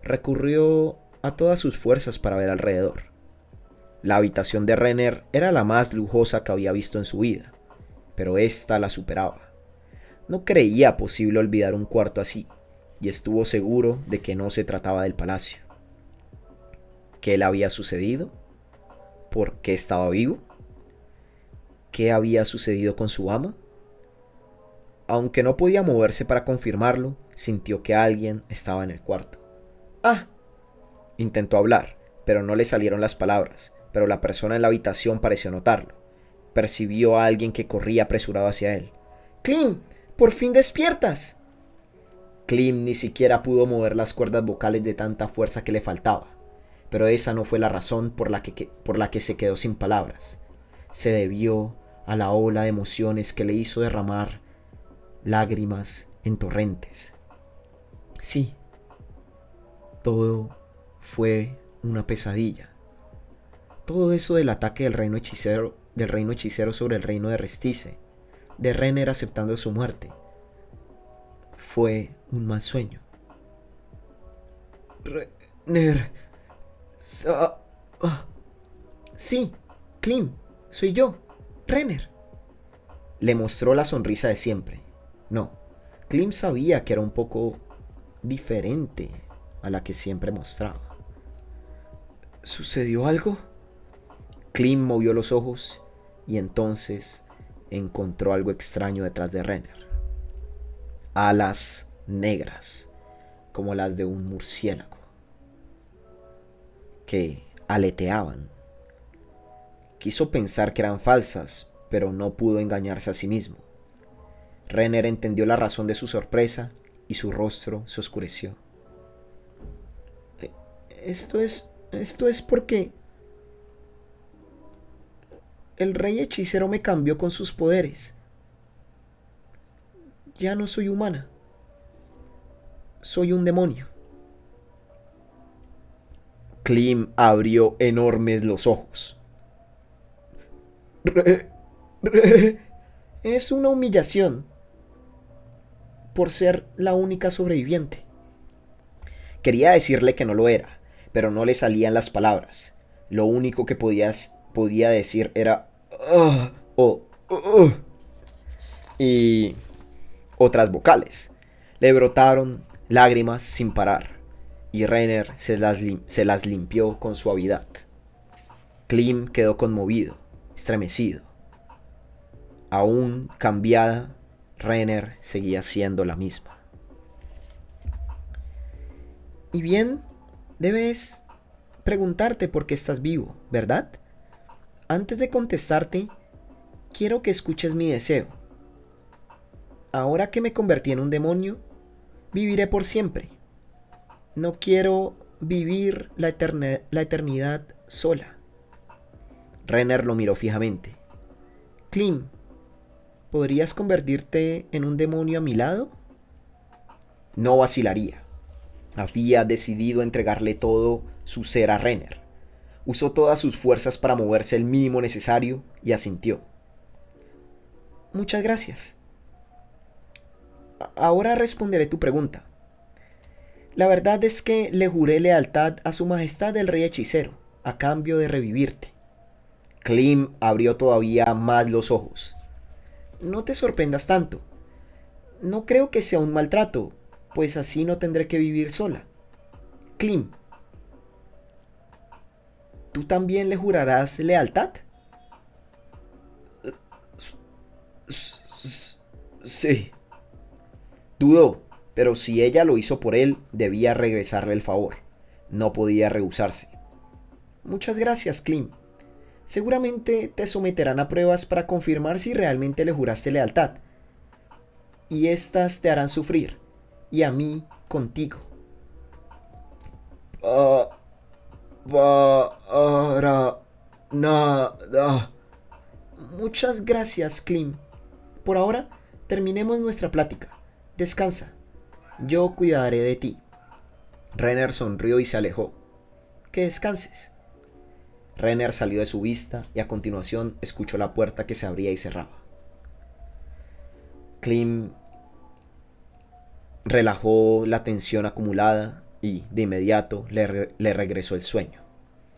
[SPEAKER 1] Recurrió a todas sus fuerzas para ver alrededor. La habitación de Renner era la más lujosa que había visto en su vida, pero esta la superaba. No creía posible olvidar un cuarto así, y estuvo seguro de que no se trataba del palacio. ¿Qué le había sucedido? ¿Por qué estaba vivo? ¿Qué había sucedido con su ama? Aunque no podía moverse para confirmarlo, sintió que alguien estaba en el cuarto. ¡Ah! Intentó hablar, pero no le salieron las palabras, pero la persona en la habitación pareció notarlo. Percibió a alguien que corría apresurado hacia él. ¡Klim! ¡Por fin despiertas! Klim ni siquiera pudo mover las cuerdas vocales de tanta fuerza que le faltaba. Pero esa no fue la razón por la que se quedó sin palabras. Se debió
[SPEAKER 2] a la ola de emociones que le hizo derramar lágrimas en torrentes. Sí, todo fue una pesadilla. Todo eso del ataque del reino hechicero sobre el reino de Restice, de Renner aceptando su muerte, fue un mal sueño. Renner... Sí, Clem, soy yo, Renner. Le mostró la sonrisa de siempre. No, Clem sabía que era un poco diferente a la que siempre mostraba. ¿Sucedió algo? Clem movió los ojos y entonces encontró algo extraño detrás de Renner. Alas negras, como las de un murciélago, que aleteaban. Quiso pensar que eran falsas, pero no pudo engañarse a sí mismo. Renner entendió la razón de su sorpresa y su rostro se oscureció. Esto es porque el rey hechicero me cambió con sus poderes. Ya no soy humana. Soy un demonio. Clem abrió enormes los ojos. Es una humillación por ser la única sobreviviente. Quería decirle que no lo era, pero no le salían las palabras. Lo único que podía decir era y otras vocales. Le brotaron lágrimas sin parar y Renner se las limpió con suavidad. Clem quedó conmovido, estremecido. Aún cambiada, Renner seguía siendo la misma. Y bien, debes preguntarte por qué estás vivo, ¿verdad? Antes de contestarte, quiero que escuches mi deseo. Ahora que me convertí en un demonio, viviré por siempre. No quiero vivir la eternidad sola. Renner lo miró fijamente. Clem, ¿podrías convertirte en un demonio a mi lado? No vacilaría. Había decidido entregarle todo su ser a Renner. Usó todas sus fuerzas para moverse el mínimo necesario y asintió. Muchas gracias. Ahora responderé tu pregunta. La verdad es que le juré lealtad a su majestad el rey hechicero, a cambio de revivirte. Clem abrió todavía más los ojos. No te sorprendas tanto. No creo que sea un maltrato, pues así no tendré que vivir sola. Clem, ¿tú también le jurarás lealtad? Sí. Dudó, pero si ella lo hizo por él, debía regresarle el favor. No podía rehusarse. Muchas gracias, Clem. Seguramente te someterán a pruebas para confirmar si realmente le juraste lealtad. Y estas te harán sufrir, y a mí contigo. Para nada. Muchas gracias, Clem. Por ahora, terminemos nuestra plática. Descansa. Yo cuidaré de ti. Renner sonrió y se alejó. Que descanses. Renner salió de su vista y a continuación escuchó la puerta que se abría y cerraba. Clem relajó la tensión acumulada y, de inmediato, le regresó el sueño.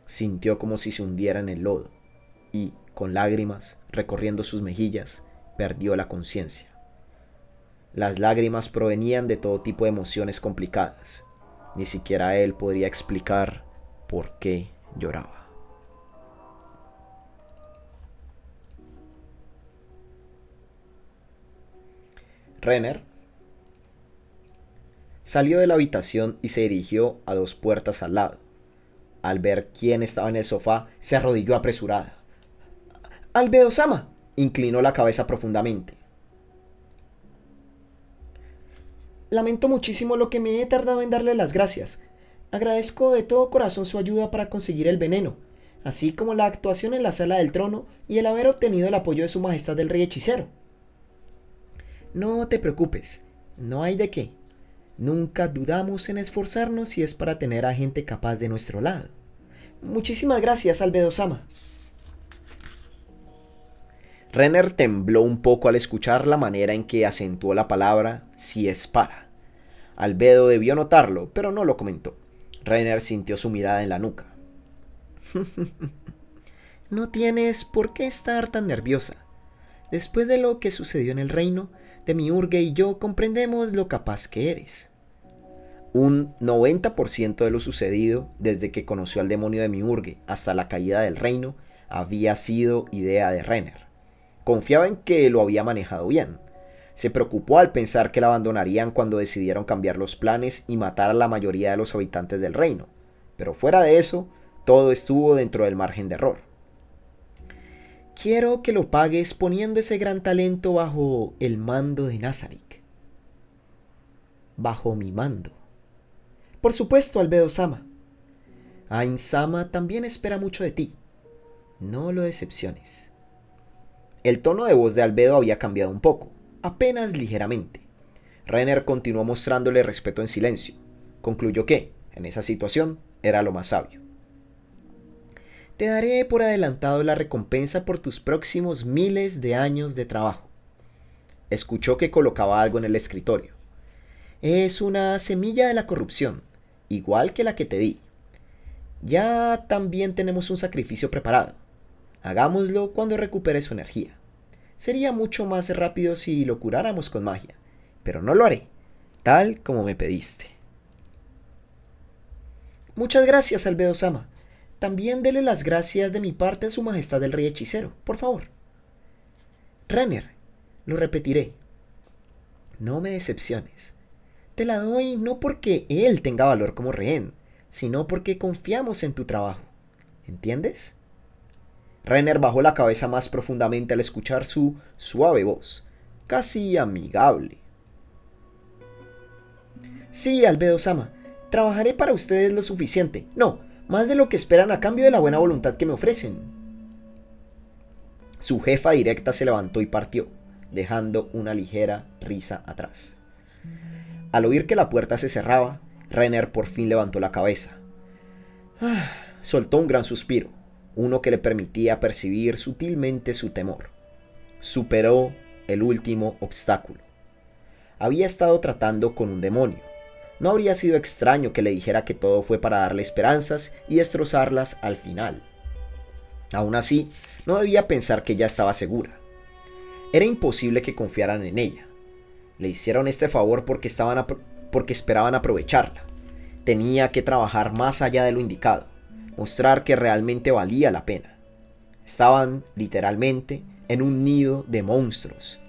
[SPEAKER 2] Sintió como si se hundiera en el lodo y, con lágrimas recorriendo sus mejillas, perdió la conciencia. Las lágrimas provenían de todo tipo de emociones complicadas. Ni siquiera él podría explicar por qué lloraba. Renner salió de la habitación y se dirigió a dos puertas al lado. Al ver quién estaba en el sofá, se arrodilló apresurada. ¡Albedo-sama! Inclinó la cabeza profundamente. Lamento muchísimo lo que me he tardado en darle las gracias. Agradezco de todo corazón su ayuda para conseguir el veneno. así como la actuación en la Sala del Trono y el haber obtenido el apoyo de Su Majestad el Rey Hechicero. No te preocupes, no hay de qué. Nunca dudamos en esforzarnos si es para tener a gente capaz de nuestro lado. Muchísimas gracias, Albedo-sama.
[SPEAKER 1] Renner tembló un poco al escuchar la manera en que acentuó la palabra si es para. Albedo debió notarlo, pero no lo comentó. Renner sintió su mirada en la nuca.
[SPEAKER 2] No tienes por qué estar tan nerviosa. Después de lo que sucedió en el reino, Demiurge y yo comprendemos lo capaz que eres.
[SPEAKER 1] Un 90% de lo sucedido desde que conoció al demonio Demiurge hasta la caída del reino había sido idea de Renner. Confiaba en que lo había manejado bien. Se preocupó al pensar que la abandonarían cuando decidieron cambiar los planes y matar a la mayoría de los habitantes del reino. Pero fuera de eso, todo estuvo dentro del margen de error.
[SPEAKER 2] Quiero que lo pagues poniendo ese gran talento bajo el mando de Nazarick. Bajo mi mando. Por supuesto, Albedo-sama. Ain-sama también espera mucho de ti. No lo decepciones.
[SPEAKER 1] El tono de voz de Albedo había cambiado un poco, apenas ligeramente. Renner continuó mostrándole respeto en silencio. Concluyó que, en esa situación, era lo más sabio.
[SPEAKER 2] Te daré por adelantado la recompensa por tus próximos miles de años de trabajo.
[SPEAKER 1] Escuchó que colocaba algo en el escritorio.
[SPEAKER 2] Es una semilla de la corrupción, igual que la que te di. Ya también tenemos un sacrificio preparado. Hagámoslo cuando recupere su energía. Sería mucho más rápido si lo curáramos con magia, pero no lo haré, tal como me pediste. Muchas gracias, Albedo-sama. También dele las gracias de mi parte a Su Majestad el Rey Hechicero, por favor. Renner, lo repetiré. No me decepciones. Te la doy no porque él tenga valor como rehén, sino porque confiamos en tu trabajo. ¿Entiendes?
[SPEAKER 1] Renner bajó la cabeza más profundamente al escuchar su suave voz, casi amigable.
[SPEAKER 2] Sí, Albedo-sama, trabajaré para ustedes lo suficiente. No, más de lo que esperan a cambio de la buena voluntad que me ofrecen.
[SPEAKER 1] Su jefa directa se levantó y partió, dejando una ligera risa atrás. Al oír que la puerta se cerraba, Renner por fin levantó la cabeza. Soltó un gran suspiro, uno que le permitía percibir sutilmente su temor. Superó el último obstáculo. Había estado tratando con un demonio. No habría sido extraño que le dijera que todo fue para darle esperanzas y destrozarlas al final. Aún así, no debía pensar que ya estaba segura. Era imposible que confiaran en ella. Le hicieron este favor porque esperaban aprovecharla. Tenía que trabajar más allá de lo indicado, mostrar que realmente valía la pena. Estaban, literalmente, en un nido de monstruos,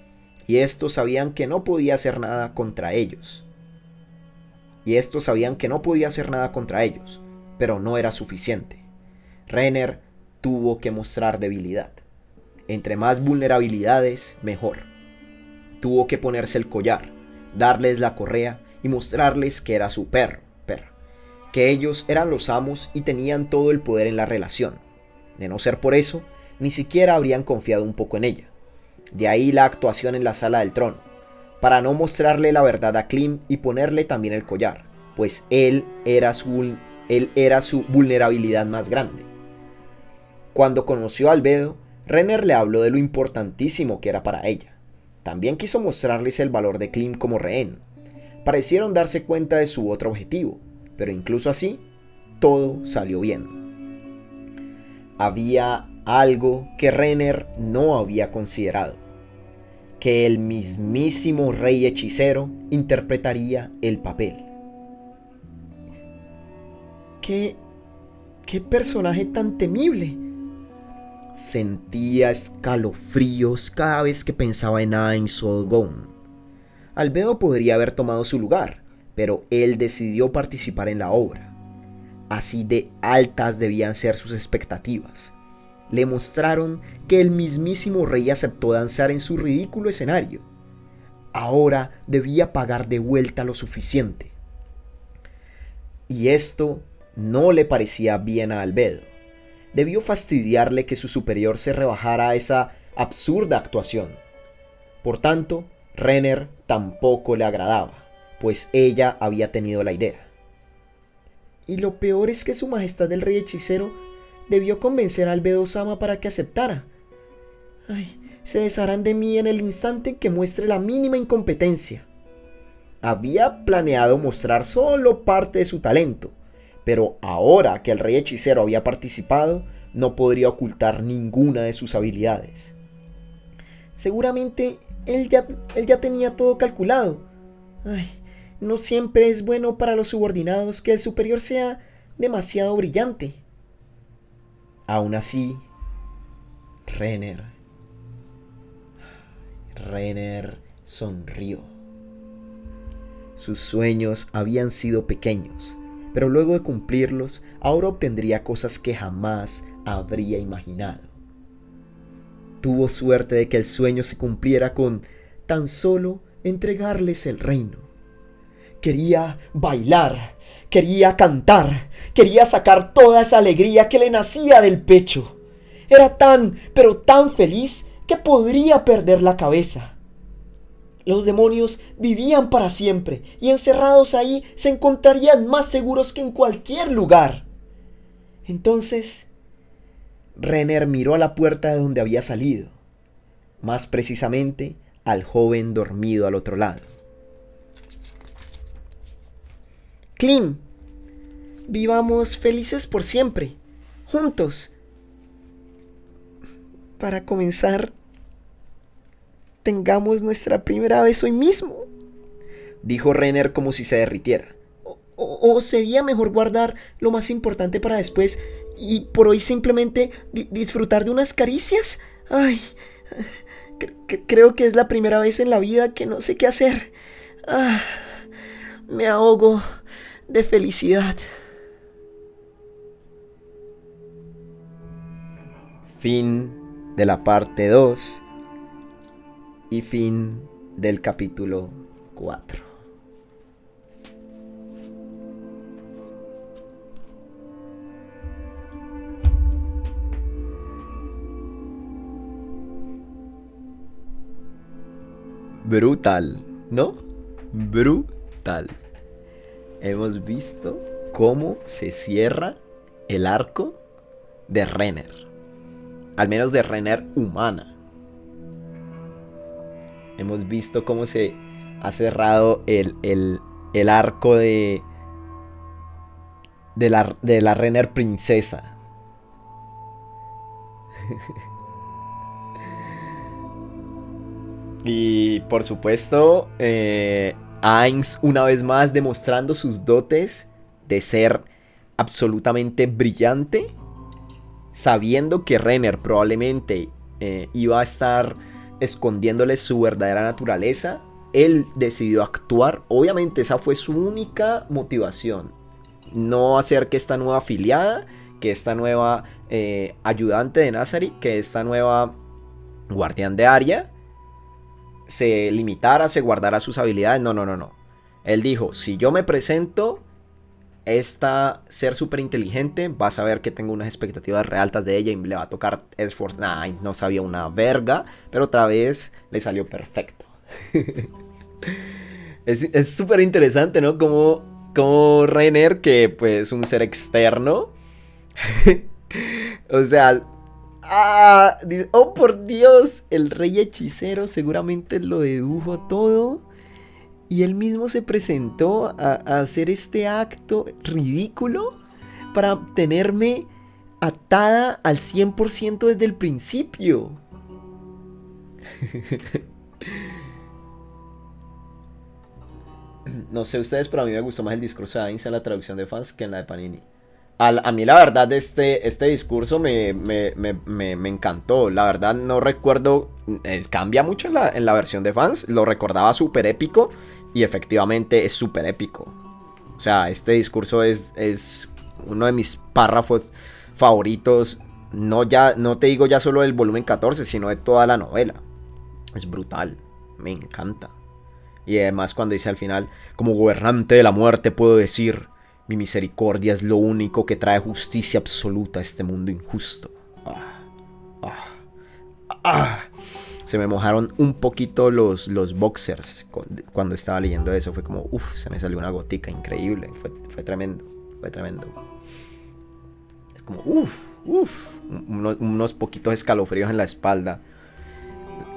[SPEAKER 1] y estos sabían que no podía hacer nada contra ellos. Pero no era suficiente. Renner tuvo que mostrar debilidad. Entre más vulnerabilidades, mejor. Tuvo que ponerse el collar, darles la correa y mostrarles que era su perra, que ellos eran los amos y tenían todo el poder en la relación. De no ser por eso, ni siquiera habrían confiado un poco en ella. De ahí la actuación en la Sala del Trono, para no mostrarle la verdad a Klim y ponerle también el collar, pues él era su vulnerabilidad más grande. Cuando conoció a Albedo, Renner le habló de lo importantísimo que era para ella. También quiso mostrarles el valor de Klim como rehén. Parecieron darse cuenta de su otro objetivo, pero incluso así, todo salió bien. Había algo que Renner no había considerado, que el mismísimo rey hechicero interpretaría el papel.
[SPEAKER 2] ¿Qué personaje tan temible?
[SPEAKER 1] Sentía escalofríos cada vez que pensaba en Ainsworth. Albedo podría haber tomado su lugar, pero él decidió participar en la obra. Así de altas debían ser sus expectativas. Le mostraron que el mismísimo rey aceptó danzar en su ridículo escenario. Ahora debía pagar de vuelta lo suficiente. Y esto no le parecía bien a Albedo.
[SPEAKER 2] debió fastidiarle que su superior se rebajara a esa absurda actuación. Por tanto, Renner tampoco le agradaba, pues ella había tenido la idea. Y lo peor es que su majestad el rey hechicero debió convencer a Albedo-sama para que aceptara. Ay, se desharán de mí en el instante en que muestre la mínima incompetencia. Había planeado mostrar solo parte de su talento, pero ahora que el rey hechicero había participado, no podría ocultar ninguna de sus habilidades. Seguramente él ya tenía todo calculado. Ay, no siempre es bueno para los subordinados que el superior sea demasiado brillante. Aún así, Renner sonrió. Sus sueños habían sido pequeños, pero luego de cumplirlos, ahora obtendría cosas que jamás habría imaginado. Tuvo suerte de que el sueño se cumpliera con tan solo entregarles el reino. Quería bailar, quería cantar, quería sacar toda esa alegría que le nacía del pecho. Era tan, pero tan feliz que podría perder la cabeza. Los demonios vivían para siempre y encerrados ahí se encontrarían más seguros que en cualquier lugar. Entonces, Renner miró a la puerta de donde había salido, más precisamente al joven dormido al otro lado. Klim, vivamos felices por siempre, juntos. Para comenzar, tengamos nuestra primera vez hoy mismo, dijo Renner como si se derritiera. O sería mejor guardar lo más importante para después y por hoy simplemente disfrutar de unas caricias. Ay, creo que es la primera vez en la vida que no sé qué hacer. Me ahogo de felicidad. Fin de la parte 2 y fin del capítulo 4. Brutal, ¿no? Brutal. Hemos visto cómo se cierra el arco de Renner. Al menos de Renner humana. Hemos visto cómo se ha cerrado el arco de la Renner princesa. Y por supuesto, Ainz una vez más demostrando sus dotes de ser absolutamente brillante, sabiendo que Renner probablemente iba a estar escondiéndole su verdadera naturaleza. Él decidió actuar. Obviamente esa fue su única motivación. No hacer que esta nueva afiliada, que esta nueva ayudante de Nazari, que esta nueva guardián de Aria se limitara, se guardara sus habilidades. No. Él dijo, si yo me presento, esta ser súper inteligente va a saber que tengo unas expectativas re altas de ella y le va a tocar esfuerzo. No sabía una verga, pero otra vez le salió perfecto. Es súper interesante, ¿no? Como Renner, que pues un ser externo. O sea, dice, oh por Dios, el rey hechicero seguramente lo dedujo todo. Y él mismo se presentó a hacer este acto ridículo para tenerme atada al 100% desde el principio. No sé ustedes, pero a mí me gustó más el discurso de Ainz en la traducción de fans que en la de Panini. A mí la verdad este discurso me encantó. La verdad no recuerdo, cambia mucho en la versión de fans. Lo recordaba súper épico y efectivamente es súper épico. O sea, este discurso es uno de mis párrafos favoritos. No te digo ya solo del volumen 14, sino de toda la novela. Es brutal, me encanta. Y además cuando dice al final, como gobernante de la muerte puedo decir
[SPEAKER 1] Mi misericordia es lo único que trae justicia absoluta a este mundo injusto. Se me mojaron un poquito los boxers cuando estaba leyendo eso. Fue como, se me salió una gotica increíble. Fue tremendo, fue tremendo. Es como, unos poquitos escalofríos en la espalda.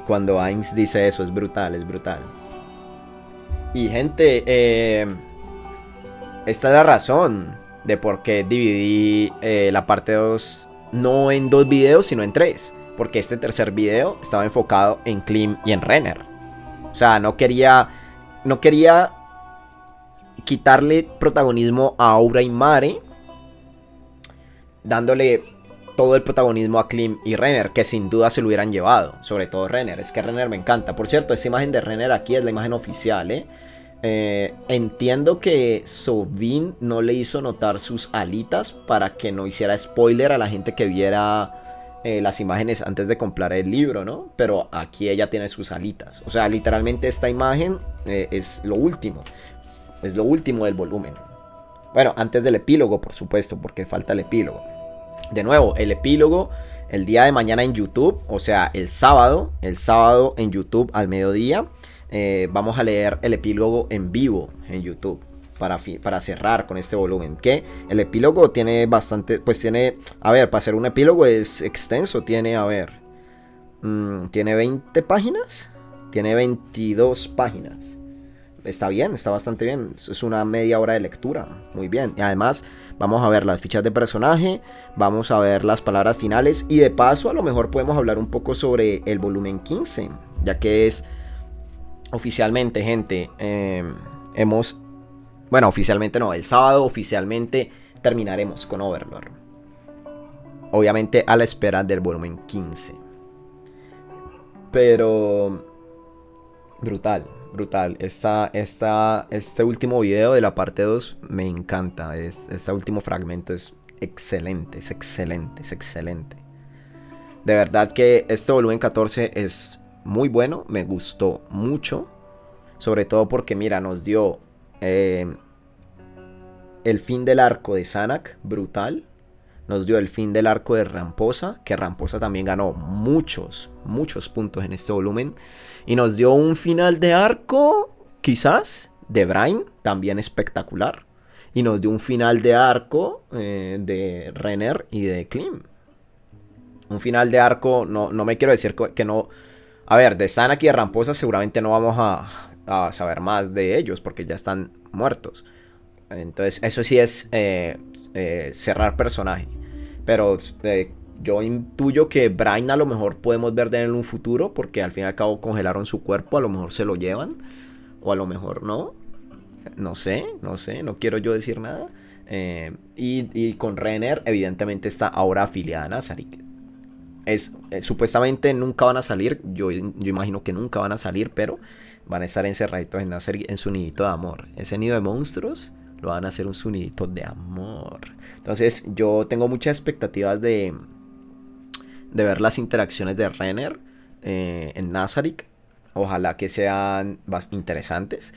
[SPEAKER 1] Cuando Ainz dice eso, es brutal, es brutal. Y gente, esta es la razón de por qué dividí la parte 2 no en 2 videos, sino en 3. Porque este tercer video estaba enfocado en Klim y en Renner. O sea, no quería quitarle protagonismo a Aura y Mare, dándole todo el protagonismo a Klim y Renner, que sin duda se lo hubieran llevado. Sobre todo Renner, es que Renner me encanta. Por cierto, esta imagen de Renner aquí es la imagen oficial, entiendo que Soobin no le hizo notar sus alitas para que no hiciera spoiler a la gente que viera las imágenes antes de comprar el libro, ¿no? Pero aquí ella tiene sus alitas. O sea, literalmente esta imagen es lo último. Es lo último del volumen. Bueno, antes del epílogo, por supuesto, porque falta el epílogo. De nuevo, el epílogo el día de mañana en YouTube, o sea, el sábado en YouTube al mediodía. Vamos a leer el epílogo en vivo en YouTube para cerrar con este volumen, que el epílogo tiene bastante, pues tiene, a ver, para hacer un epílogo es extenso, tiene, a ver, tiene 20 páginas, tiene 22 páginas, está bien, está bastante bien, es una media hora de lectura, muy bien, y además vamos a ver las fichas de personaje, vamos a ver las palabras finales, y de paso a lo mejor podemos hablar un poco sobre el volumen 15, ya que es oficialmente, gente, bueno, oficialmente no, el sábado oficialmente terminaremos con Overlord. Obviamente a la espera del volumen 15. Pero brutal. Este último video de la parte 2 me encanta. Este último fragmento es excelente, es excelente. De verdad que este volumen 14 es muy bueno, me gustó mucho. Sobre todo porque, mira, nos dio el fin del arco de Zanak, brutal. Nos dio el fin del arco de Ramposa, que Ramposa también ganó muchos puntos en este volumen. Y nos dio un final de arco, quizás, de Brain, también espectacular. Y nos dio un final de arco de Renner y de Klim. Un final de arco, no me quiero decir que no. A ver, de Zanak y de Ramposa seguramente no vamos a saber más de ellos porque ya están muertos. Entonces eso sí es cerrar personaje. Pero yo intuyo que Brain a lo mejor podemos ver de él en un futuro, porque al fin y al cabo congelaron su cuerpo, a lo mejor se lo llevan o a lo mejor no. No sé, no quiero yo decir nada. Y con Renner evidentemente está ahora afiliada a Nazarick. Supuestamente nunca van a salir, yo imagino que nunca van a salir, pero van a estar encerraditos en Nazarick en su nidito de amor. Ese nido de monstruos lo van a hacer un su nidito de amor. Entonces yo tengo muchas expectativas de ver las interacciones de Renner en Nazarick. Ojalá que sean interesantes.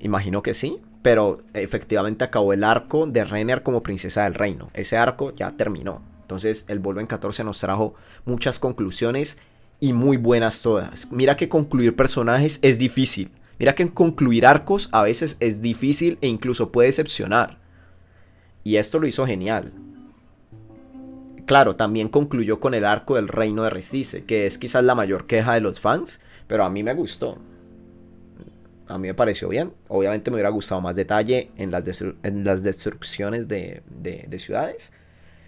[SPEAKER 1] Imagino que sí. Pero efectivamente acabó el arco de Renner como princesa del reino. Ese arco ya terminó. Entonces el volumen 14 nos trajo muchas conclusiones y muy buenas todas. Mira que concluir personajes es difícil. Mira que concluir arcos a veces es difícil e incluso puede decepcionar. Y esto lo hizo genial. Claro, también concluyó con el arco del reino de Restice, que es quizás la mayor queja de los fans, pero a mí me gustó. A mí me pareció bien. Obviamente me hubiera gustado más detalle en las destrucciones de ciudades.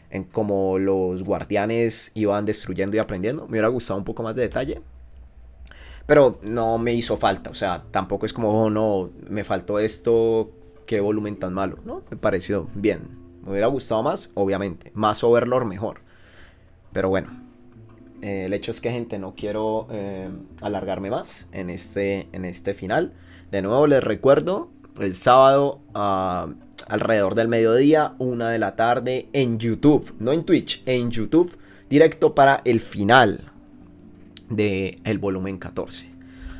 [SPEAKER 1] En cómo los guardianes iban destruyendo y aprendiendo. Me hubiera gustado un poco más de detalle. Pero no me hizo falta. O sea, tampoco es como, oh no, me faltó esto. Qué volumen tan malo. No, me pareció bien. Me hubiera gustado más, obviamente. Más Overlord mejor. Pero bueno. El hecho es que, gente, no quiero alargarme más en este final. De nuevo les recuerdo, el sábado alrededor del mediodía, 1 de la tarde, en YouTube, no en Twitch, en YouTube, directo para el final del volumen 14.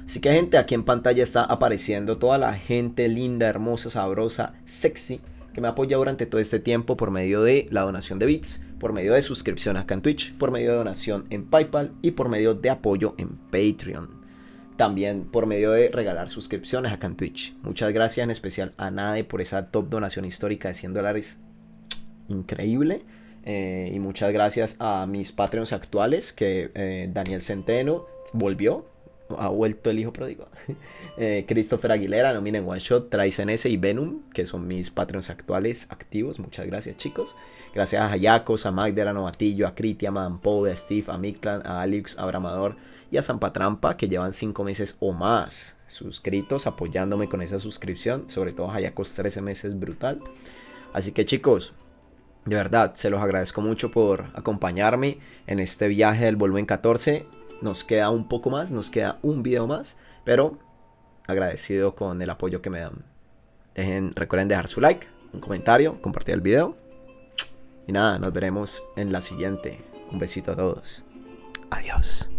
[SPEAKER 1] Así que, gente, aquí en pantalla está apareciendo toda la gente linda, hermosa, sabrosa, sexy que me apoya durante todo este tiempo por medio de la donación de bits, por medio de suscripción acá en Twitch, por medio de donación en PayPal y por medio de apoyo en Patreon. También por medio de regalar suscripciones acá en Twitch. Muchas gracias en especial a Nade por esa top donación histórica de $100. Increíble. Y muchas gracias a mis Patreons actuales, que Daniel Centeno volvió, ha vuelto el hijo pródigo. Christopher Aguilera, Nominen One Shot, Traisen S y Venom, que son mis Patreons actuales activos. Muchas gracias, chicos. Gracias a Hayakos, a Magdalena Novatillo, a Criti, a Madame Poe, a Steve, a Mictlan, a Alex, a Abramador y a Zampatrampa, que llevan 5 meses o más suscritos, apoyándome con esa suscripción. Sobre todo Hayakos, 13 meses, brutal. Así que, chicos, de verdad, se los agradezco mucho por acompañarme en este viaje del volumen 14. Nos queda un poco más, nos queda un video más, pero agradecido con el apoyo que me dan. Recuerden dejar su like, un comentario, compartir el video. Y nada, nos veremos en la siguiente. Un besito a todos. Adiós.